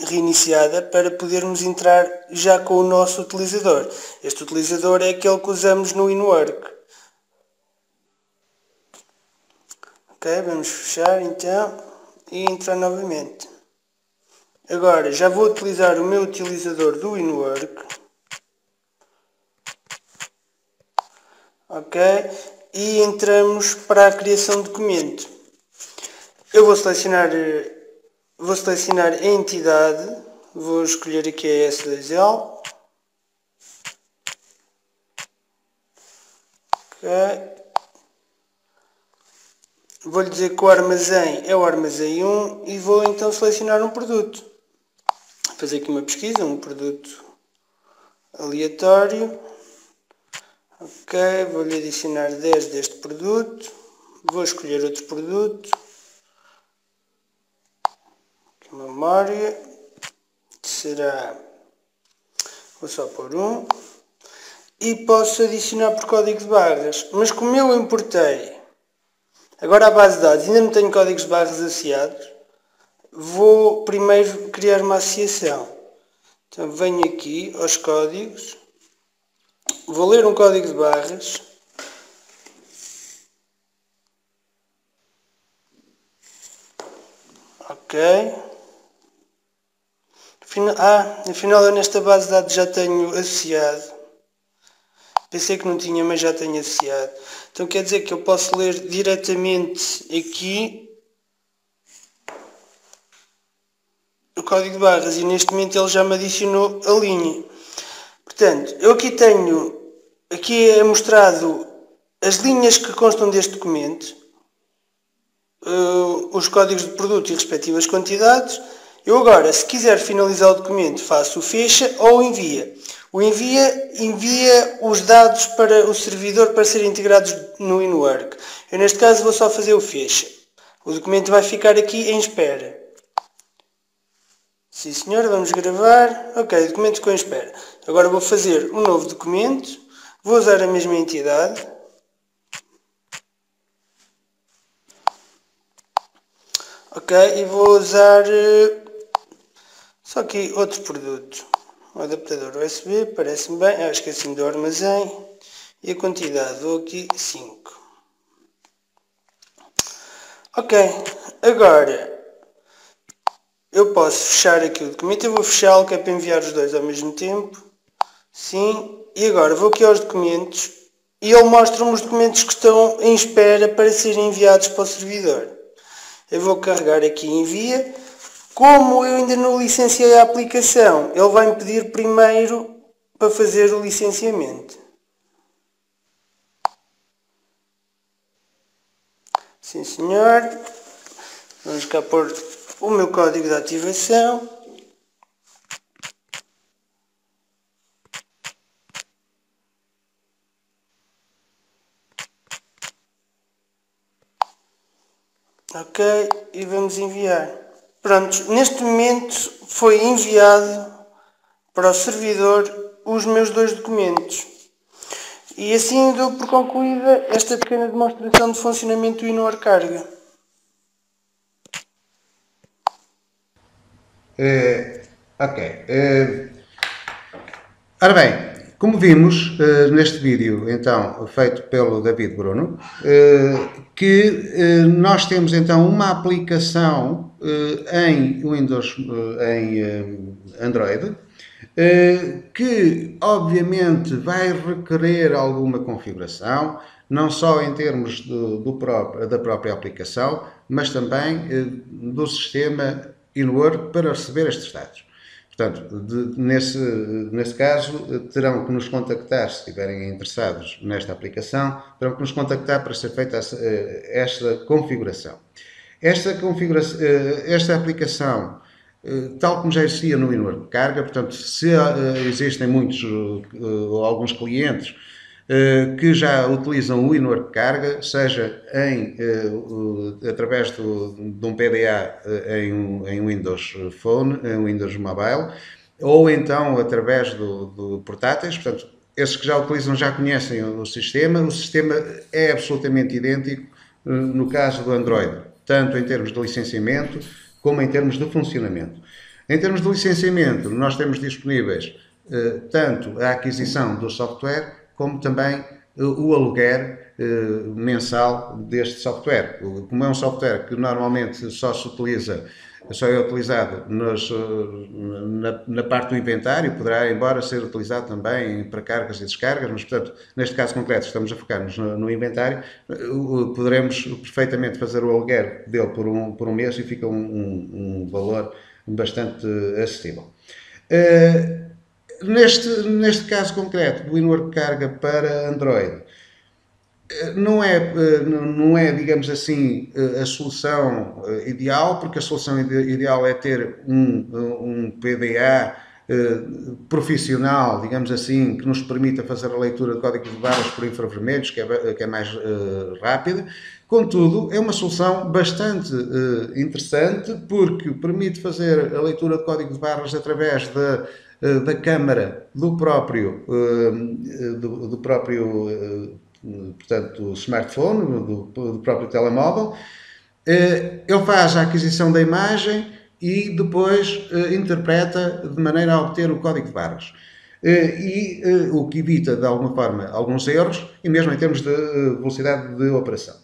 reiniciada para podermos entrar já com o nosso utilizador. Este utilizador é aquele que usamos no WinWork. Ok, vamos fechar então e entrar novamente. Agora já vou utilizar o meu utilizador do WinWork. Ok, e entramos para a criação de documento. Eu vou selecionar a entidade, vou escolher aqui a S2L. Ok. Vou-lhe dizer que o armazém é o armazém 1 e vou então selecionar um produto. Vou fazer aqui uma pesquisa, um produto aleatório. Ok, vou-lhe adicionar 10 deste produto. Vou escolher outro produto. Aqui uma memória. Será... Vou só pôr 1. E posso adicionar por código de barras. Mas como eu importei agora a base de dados, ainda não tenho códigos de barras associados, vou primeiro criar uma associação. Então venho aqui aos códigos, vou ler um código de barras. Ok. Afinal eu nesta base de dados já tenho associado. Pensei que não tinha, mas já tenho associado. Então quer dizer que eu posso ler diretamente aqui o código de barras e neste momento ele já me adicionou a linha. Portanto, eu aqui é mostrado as linhas que constam deste documento, os códigos de produto e respectivas quantidades. Eu agora, se quiser finalizar o documento, faço o fecha ou envia. O envia os dados para o servidor para serem integrados no WinWork. Eu neste caso vou só fazer o fecha. O documento vai ficar aqui em espera. Sim senhor, vamos gravar. Ok, o documento ficou em espera. Agora vou fazer um novo documento. Vou usar a mesma entidade. Ok, e vou usar só aqui outro produto. O adaptador USB, parece-me bem. Esqueci-me do armazém. E a quantidade, vou aqui 5. Ok, agora eu posso fechar aqui o documento. Eu vou fechá-lo, que é para enviar os dois ao mesmo tempo. Sim, e agora vou aqui aos documentos e ele mostra-me os documentos que estão em espera para serem enviados para o servidor. Eu vou carregar aqui em envia. Como eu ainda não licenciei a aplicação, ele vai-me pedir primeiro para fazer o licenciamento. Sim senhor. Vamos cá pôr o meu código de ativação. Ok, e vamos enviar. Pronto, neste momento foi enviado para o servidor os meus dois documentos. E assim dou por concluída esta pequena demonstração de funcionamento do Inward Carga. Ok. Ora bem, como vimos neste vídeo, então, feito pelo David Bruno, que nós temos então uma aplicação em Windows, em Android, que obviamente vai requerer alguma configuração, não só em termos da própria aplicação, mas também do sistema Inward para receber estes dados. Portanto, nesse caso, terão que nos contactar, se estiverem interessados nesta aplicação, terão que nos contactar para ser feita esta configuração. Esta aplicação, tal como já existia no Inward Carga, portanto, se existem muitos ou alguns clientes que já utilizam o Inward Carga, seja através de um PDA em Windows Phone, em Windows Mobile, ou então através do portáteis. Portanto, esses que já utilizam já conhecem o sistema. O sistema é absolutamente idêntico no caso do Android, tanto em termos de licenciamento como em termos de funcionamento. Em termos de licenciamento, nós temos disponíveis tanto a aquisição do software como também o aluguer mensal deste software. Como é um software que normalmente só é utilizado na parte do inventário, poderá, embora ser utilizado também para cargas e descargas, mas, portanto, neste caso concreto, estamos a focar-nos no inventário, poderemos perfeitamente fazer o aluguer dele por um mês e fica um valor bastante acessível. Neste caso concreto do Inward Carga para Android, não é, digamos assim, a solução ideal, porque a solução ideal é ter um PDA profissional, digamos assim, que nos permita fazer a leitura de código de barras por infravermelhos, que é mais rápida. Contudo, é uma solução bastante interessante, porque permite fazer a leitura de código de barras através da câmara do próprio portanto, smartphone, do próprio telemóvel. Ele faz a aquisição da imagem e depois interpreta de maneira a obter o código de barras. O que evita, de alguma forma, alguns erros, e mesmo em termos de velocidade de operação.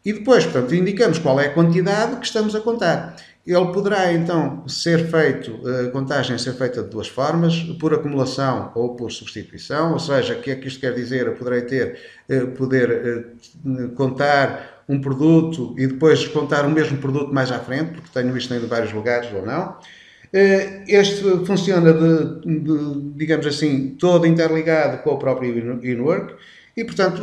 E depois, portanto, indicamos qual é a quantidade que estamos a contar. Ele poderá, então, a contagem ser feita de duas formas, por acumulação ou por substituição, ou seja, o que é que isto quer dizer? Eu poder contar um produto e depois contar o mesmo produto mais à frente, porque tenho isto em vários lugares ou não. Este funciona, digamos assim, todo interligado com o próprio Inwork e, portanto,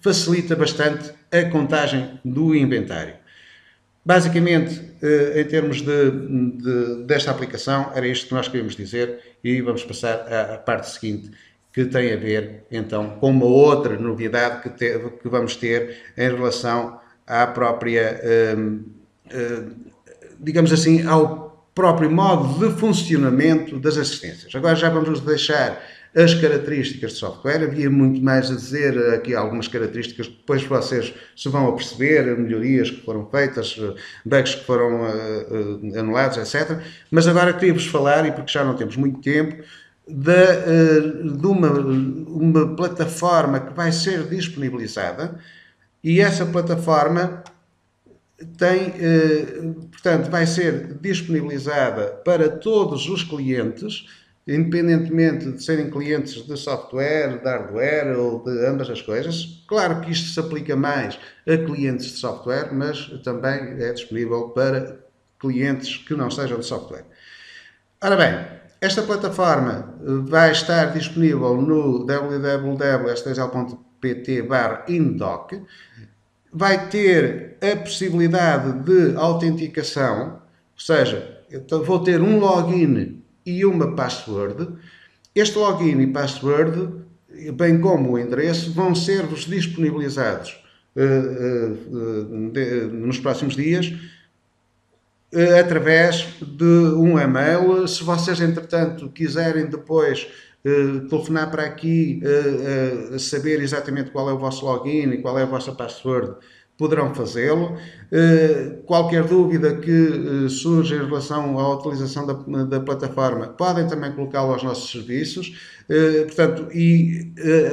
facilita bastante a contagem do inventário. Basicamente, em termos desta aplicação, era isto que nós queríamos dizer e vamos passar à parte seguinte, que tem a ver, então, com uma outra novidade que vamos ter em relação à própria, digamos assim, ao próprio modo de funcionamento das assistências. Agora já vamos deixar as características de software. Havia muito mais a dizer aqui, algumas características que depois vocês se vão a perceber, melhorias que foram feitas, bugs que foram anulados, etc. Mas agora queria-vos falar, e porque já não temos muito tempo, de uma plataforma que vai ser disponibilizada, e essa plataforma portanto, vai ser disponibilizada para todos os clientes, independentemente de serem clientes de software, de hardware ou de ambas as coisas. Claro que isto se aplica mais a clientes de software, mas também é disponível para clientes que não sejam de software. Ora bem, esta plataforma vai estar disponível no www.s2l.pt/indoc. Vai ter a possibilidade de autenticação, ou seja, eu vou ter um login e uma password. Este login e password, bem como o endereço, vão ser-vos disponibilizados nos próximos dias através de um e-mail. Se vocês, entretanto, quiserem depois telefonar para aqui, saber exatamente qual é o vosso login e qual é a vossa password, poderão fazê-lo. Qualquer dúvida que surja em relação à utilização da plataforma, podem também colocá-lo aos nossos serviços. Portanto,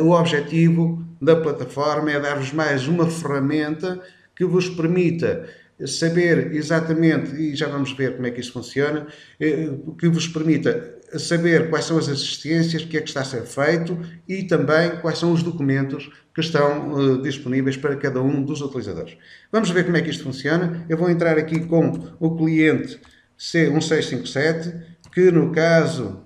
o objetivo da plataforma é dar-vos mais uma ferramenta que vos permita saber exatamente, e já vamos ver como é que isso funciona, que vos permita saber quais são as assistências, o que é que está a ser feito e também quais são os documentos que estão disponíveis para cada um dos utilizadores. Vamos ver como é que isto funciona. Eu vou entrar aqui com o cliente C1657, que no caso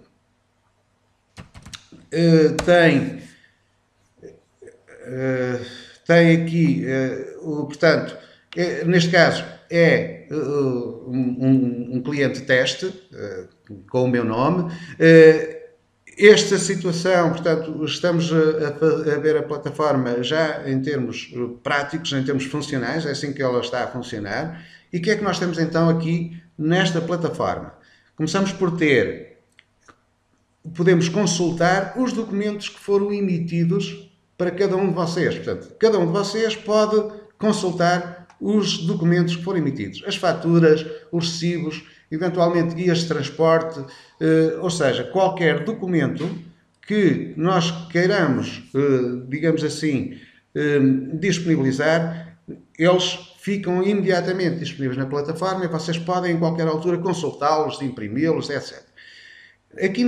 tem aqui, portanto, neste caso é um cliente teste, com o meu nome. Esta situação, portanto, estamos a ver a plataforma já em termos práticos, em termos funcionais, é assim que ela está a funcionar. E o que é que nós temos então aqui nesta plataforma? Começamos por podemos consultar os documentos que foram emitidos para cada um de vocês. Portanto, cada um de vocês pode consultar os documentos que foram emitidos, as faturas, os recibos, eventualmente guias de transporte, ou seja, qualquer documento que nós queiramos, digamos assim, disponibilizar, eles ficam imediatamente disponíveis na plataforma e vocês podem em qualquer altura consultá-los, imprimi-los, etc. Aqui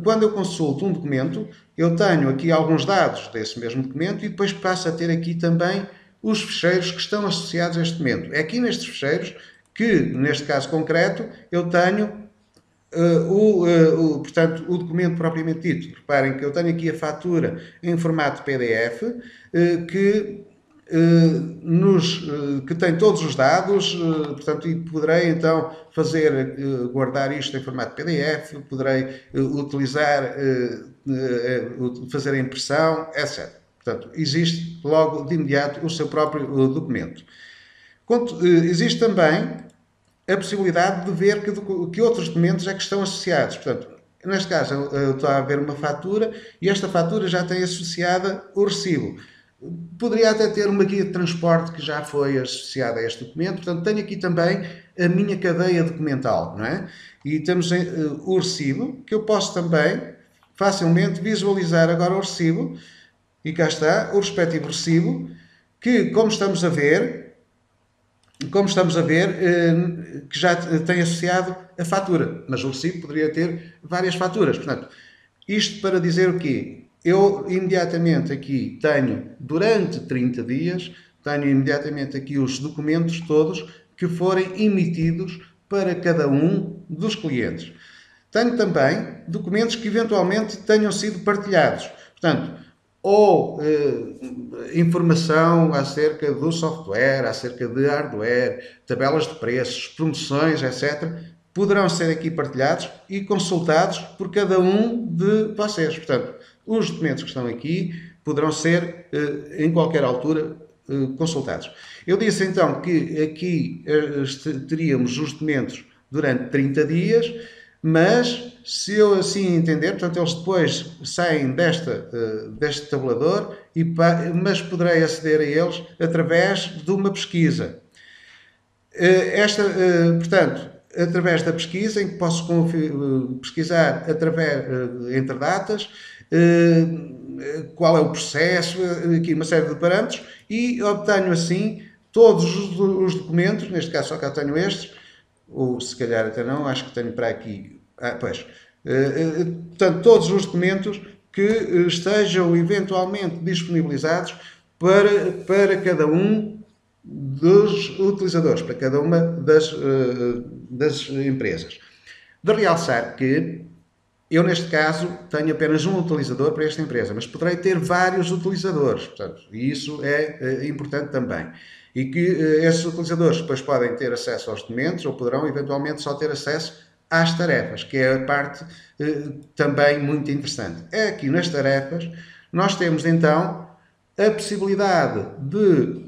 quando eu consulto um documento, eu tenho aqui alguns dados desse mesmo documento e depois passo a ter aqui também os ficheiros que estão associados a este documento. É aqui nestes ficheiros que, neste caso concreto, eu tenho portanto, o documento propriamente dito. Reparem que eu tenho aqui a fatura em formato PDF, que tem todos os dados, portanto, e poderei então guardar isto em formato PDF, poderei utilizar, fazer a impressão, etc. Portanto, existe logo de imediato o seu próprio documento. Existe também a possibilidade de ver que outros documentos é que estão associados. Portanto, neste caso, eu estou a ver uma fatura e esta fatura já tem associada o recibo. Poderia até ter uma guia de transporte que já foi associada a este documento. Portanto, tenho aqui também a minha cadeia documental, não é? E temos o recibo, que eu posso também facilmente visualizar agora o recibo. E cá está o respectivo recibo, que, como estamos a ver, que já tem associado a fatura. Mas o recibo poderia ter várias faturas. Portanto, isto para dizer o quê? Eu imediatamente aqui tenho, durante 30 dias, tenho imediatamente aqui os documentos todos que forem emitidos para cada um dos clientes. Tenho também documentos que eventualmente tenham sido partilhados. Portanto, ou informação acerca do software, acerca de hardware, tabelas de preços, promoções, etc., poderão ser aqui partilhados e consultados por cada um de vocês. Portanto, os documentos que estão aqui poderão ser, em qualquer altura, consultados. Eu disse então que aqui teríamos os documentos durante 30 dias, mas se eu assim entender, portanto, eles depois saem deste tabulador, mas poderei aceder a eles através de uma pesquisa. Portanto, através da pesquisa, em que posso pesquisar entre datas, qual é o processo, aqui uma série de parâmetros, e obtenho assim todos os documentos, neste caso só cá tenho estes, ou se calhar até não, acho que tenho para aqui, portanto, todos os documentos que estejam eventualmente disponibilizados para cada um dos utilizadores, para cada uma das empresas. De realçar que eu, neste caso, tenho apenas um utilizador para esta empresa, mas poderei ter vários utilizadores, portanto, e isso é importante também. E que esses utilizadores depois podem ter acesso aos documentos ou poderão eventualmente só ter acesso às tarefas, que é a parte também muito interessante. Aqui nas tarefas nós temos então a possibilidade de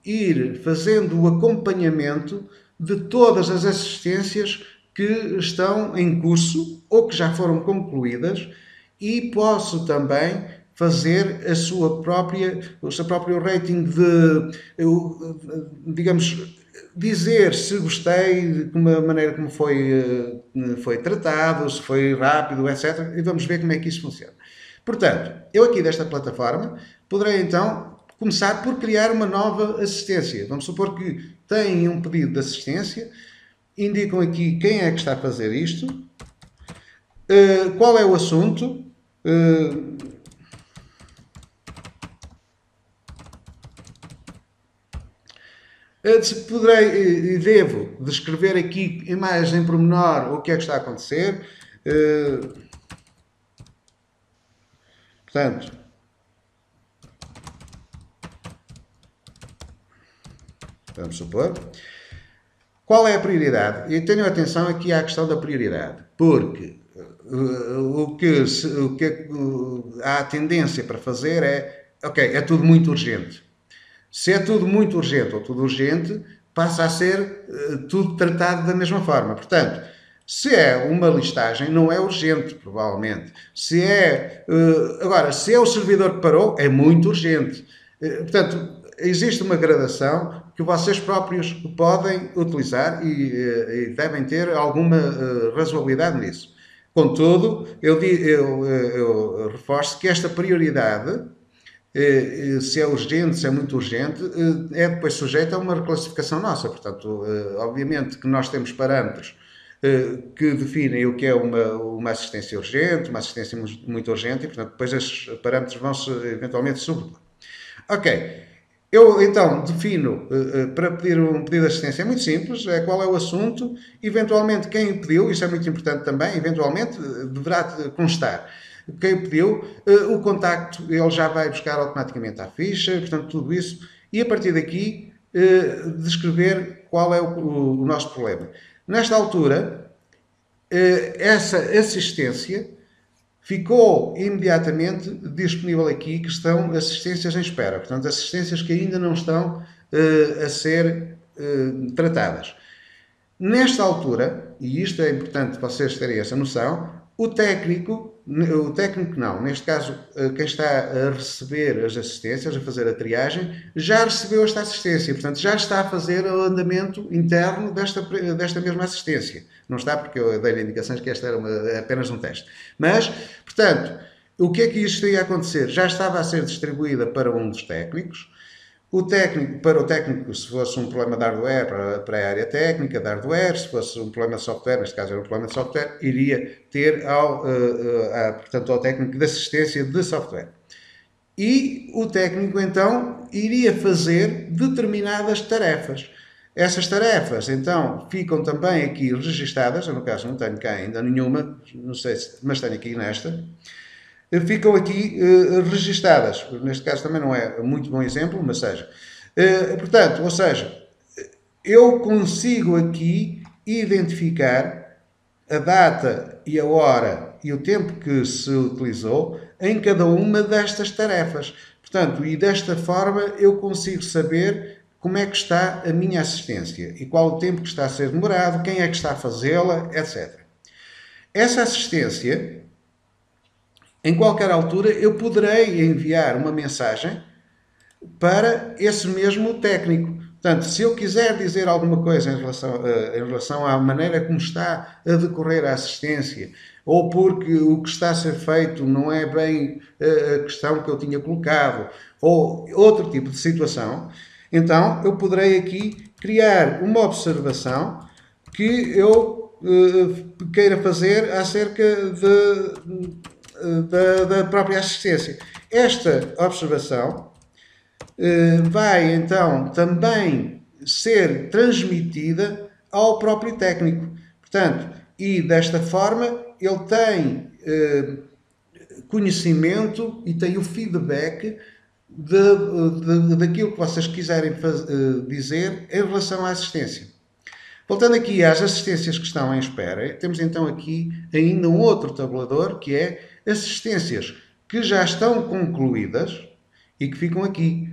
ir fazendo o acompanhamento de todas as assistências que estão em curso ou que já foram concluídas e posso também fazer o seu próprio rating digamos, dizer se gostei de uma maneira como foi tratado, se foi rápido, etc. E vamos ver como é que isso funciona. Portanto, eu aqui desta plataforma poderei então começar por criar uma nova assistência. Vamos supor que têm um pedido de assistência, indicam aqui quem é que está a fazer isto, qual é o assunto, poderei e devo descrever aqui em mais em pormenor o que é que está a acontecer. Portanto, vamos supor. Qual é a prioridade? E tenham atenção aqui à questão da prioridade, porque há a tendência para fazer ok, é tudo muito urgente. Se é tudo muito urgente ou tudo urgente, passa a ser tudo tratado da mesma forma. Portanto, se é uma listagem, não é urgente, provavelmente. Agora, se é o servidor que parou, é muito urgente. Portanto, existe uma gradação que vocês próprios podem utilizar e devem ter alguma razoabilidade nisso. Contudo, eu reforço que esta prioridade, se é urgente, se é muito urgente, é depois sujeita a uma reclassificação nossa. Portanto, obviamente que nós temos parâmetros que definem o que é uma assistência urgente, uma assistência muito urgente, e portanto depois esses parâmetros vão-se eventualmente sobrepor. Ok, eu então defino para pedir um pedido de assistência, é muito simples, é qual é o assunto, eventualmente quem pediu, isso é muito importante também, eventualmente deverá constar quem pediu, o contacto ele já vai buscar automaticamente à ficha, portanto tudo isso, e a partir daqui descrever qual é o nosso problema. Nesta altura, essa assistência ficou imediatamente disponível aqui, que estão assistências em espera, portanto assistências que ainda não estão a ser tratadas. Nesta altura, e isto é importante vocês terem essa noção, o técnico não, neste caso quem está a receber as assistências, a fazer a triagem, já recebeu esta assistência, portanto já está a fazer o andamento interno desta mesma assistência. Não está porque eu dei-lhe indicações que esta era apenas um teste. Mas, portanto, o que é que isto ia acontecer? Já estava a ser distribuída para um dos técnicos. Para o técnico, se fosse um problema de hardware, para a área técnica de hardware, se fosse um problema de software, neste caso era um problema de software, iria ter portanto, ao técnico de assistência de software. E o técnico, então, iria fazer determinadas tarefas. Essas tarefas, então, ficam também aqui registadas, eu no caso não tenho cá ainda nenhuma, não sei mas tenho aqui nesta, ficam aqui registadas. Neste caso também não é muito bom exemplo, mas seja. Portanto, ou seja, eu consigo aqui identificar a data e a hora e o tempo que se utilizou em cada uma destas tarefas. Portanto, e desta forma eu consigo saber como é que está a minha assistência e qual o tempo que está a ser demorado, quem é que está a fazê-la, etc. Essa assistência, em qualquer altura, eu poderei enviar uma mensagem para esse mesmo técnico. Portanto, se eu quiser dizer alguma coisa em relação à maneira como está a decorrer a assistência, ou porque o que está a ser feito não é bem a questão que eu tinha colocado, ou outro tipo de situação, então eu poderei aqui criar uma observação que eu queira fazer acerca da própria assistência. Esta observação vai então também ser transmitida ao próprio técnico. Portanto, e desta forma ele tem conhecimento e tem o feedback daquilo que vocês quiserem dizer em relação à assistência. Voltando aqui às assistências que estão em espera, temos então aqui ainda um outro tabulador que é assistências que já estão concluídas e que ficam aqui.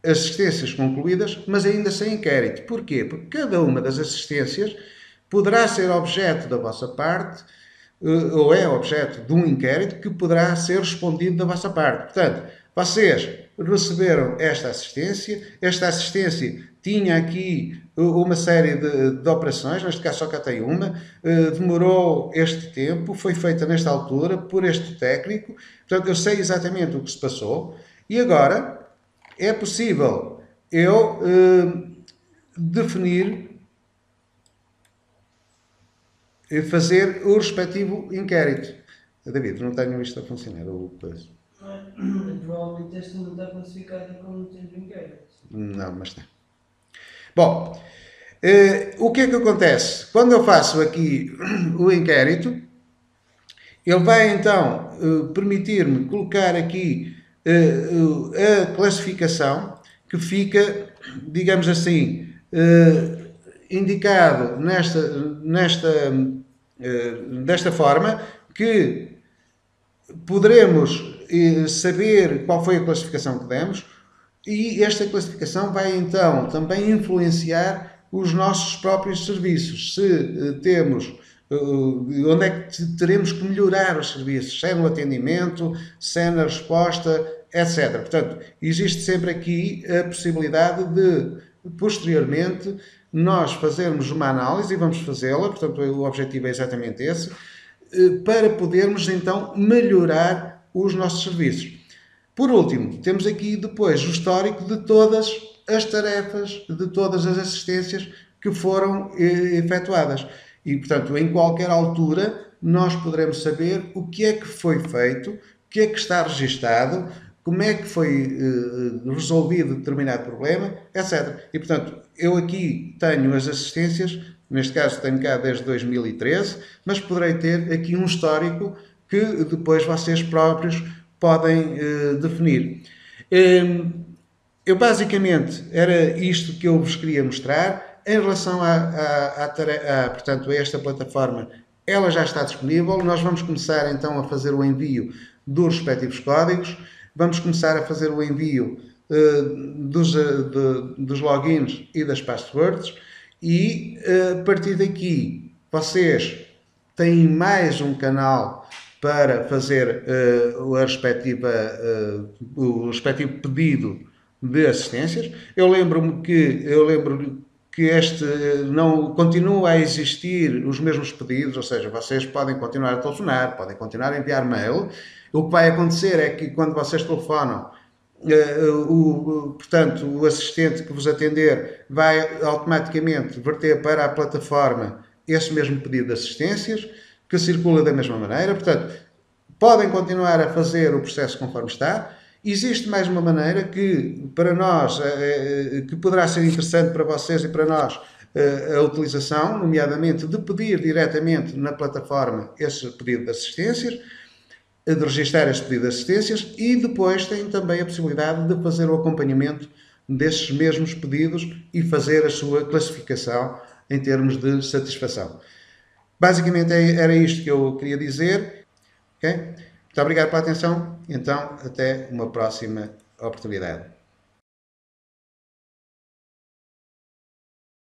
Assistências concluídas, mas ainda sem inquérito. Porquê? Porque cada uma das assistências poderá ser objeto da vossa parte, ou é objeto de um inquérito que poderá ser respondido da vossa parte. Portanto, vocês receberam esta assistência tinha aqui uma série de operações, neste caso só cá tem uma, demorou este tempo, foi feita nesta altura por este técnico, portanto eu sei exatamente o que se passou e agora é possível eu definir e fazer o respectivo inquérito. David, não tenho isto a funcionar, ou coisa. Provavelmente este não está classificado como tempo inquérito. Não, mas está. Bom, o que é que acontece? Quando eu faço aqui o inquérito, ele vai então permitir-me colocar aqui a classificação que fica, digamos assim, indicado desta forma, que poderemos saber qual foi a classificação que demos e esta classificação vai então também influenciar os nossos próprios serviços. Se temos onde é que teremos que melhorar os serviços, se é no atendimento, se é na resposta, etc. Portanto, existe sempre aqui a possibilidade de, posteriormente, nós fazermos uma análise, e vamos fazê-la, portanto o objetivo é exatamente esse, para podermos então melhorar os nossos serviços. Por último, temos aqui depois o histórico de todas as tarefas, de todas as assistências que foram efetuadas. E, portanto, em qualquer altura, nós poderemos saber o que é que foi feito, o que é que está registado, como é que foi resolvido determinado problema, etc. E, portanto, eu aqui tenho as assistências, neste caso tenho cá desde 2013, mas poderei ter aqui um histórico que depois vocês próprios podem definir. Eu basicamente era isto que eu vos queria mostrar. Em relação portanto, a esta plataforma, ela já está disponível. Nós vamos começar então a fazer o envio dos respectivos códigos. Vamos começar a fazer o envio dos logins e das passwords. E a partir daqui, vocês têm mais um canal para fazer o respectivo pedido de assistências. Eu lembro que este não continua a existir os mesmos pedidos, ou seja, vocês podem continuar a telefonar, podem continuar a enviar mail. O que vai acontecer é que quando vocês telefonam, portanto, o assistente que vos atender vai automaticamente verter para a plataforma esse mesmo pedido de assistências, que circula da mesma maneira. Portanto, podem continuar a fazer o processo conforme está. Existe mais uma maneira que, para nós, que poderá ser interessante para vocês e para nós, a utilização, nomeadamente de pedir diretamente na plataforma esse pedido de assistências, de registrar esse pedido de assistências, e depois têm também a possibilidade de fazer o acompanhamento desses mesmos pedidos e fazer a sua classificação em termos de satisfação. Basicamente era isto que eu queria dizer. Okay? Muito obrigado pela atenção. Então, até uma próxima oportunidade.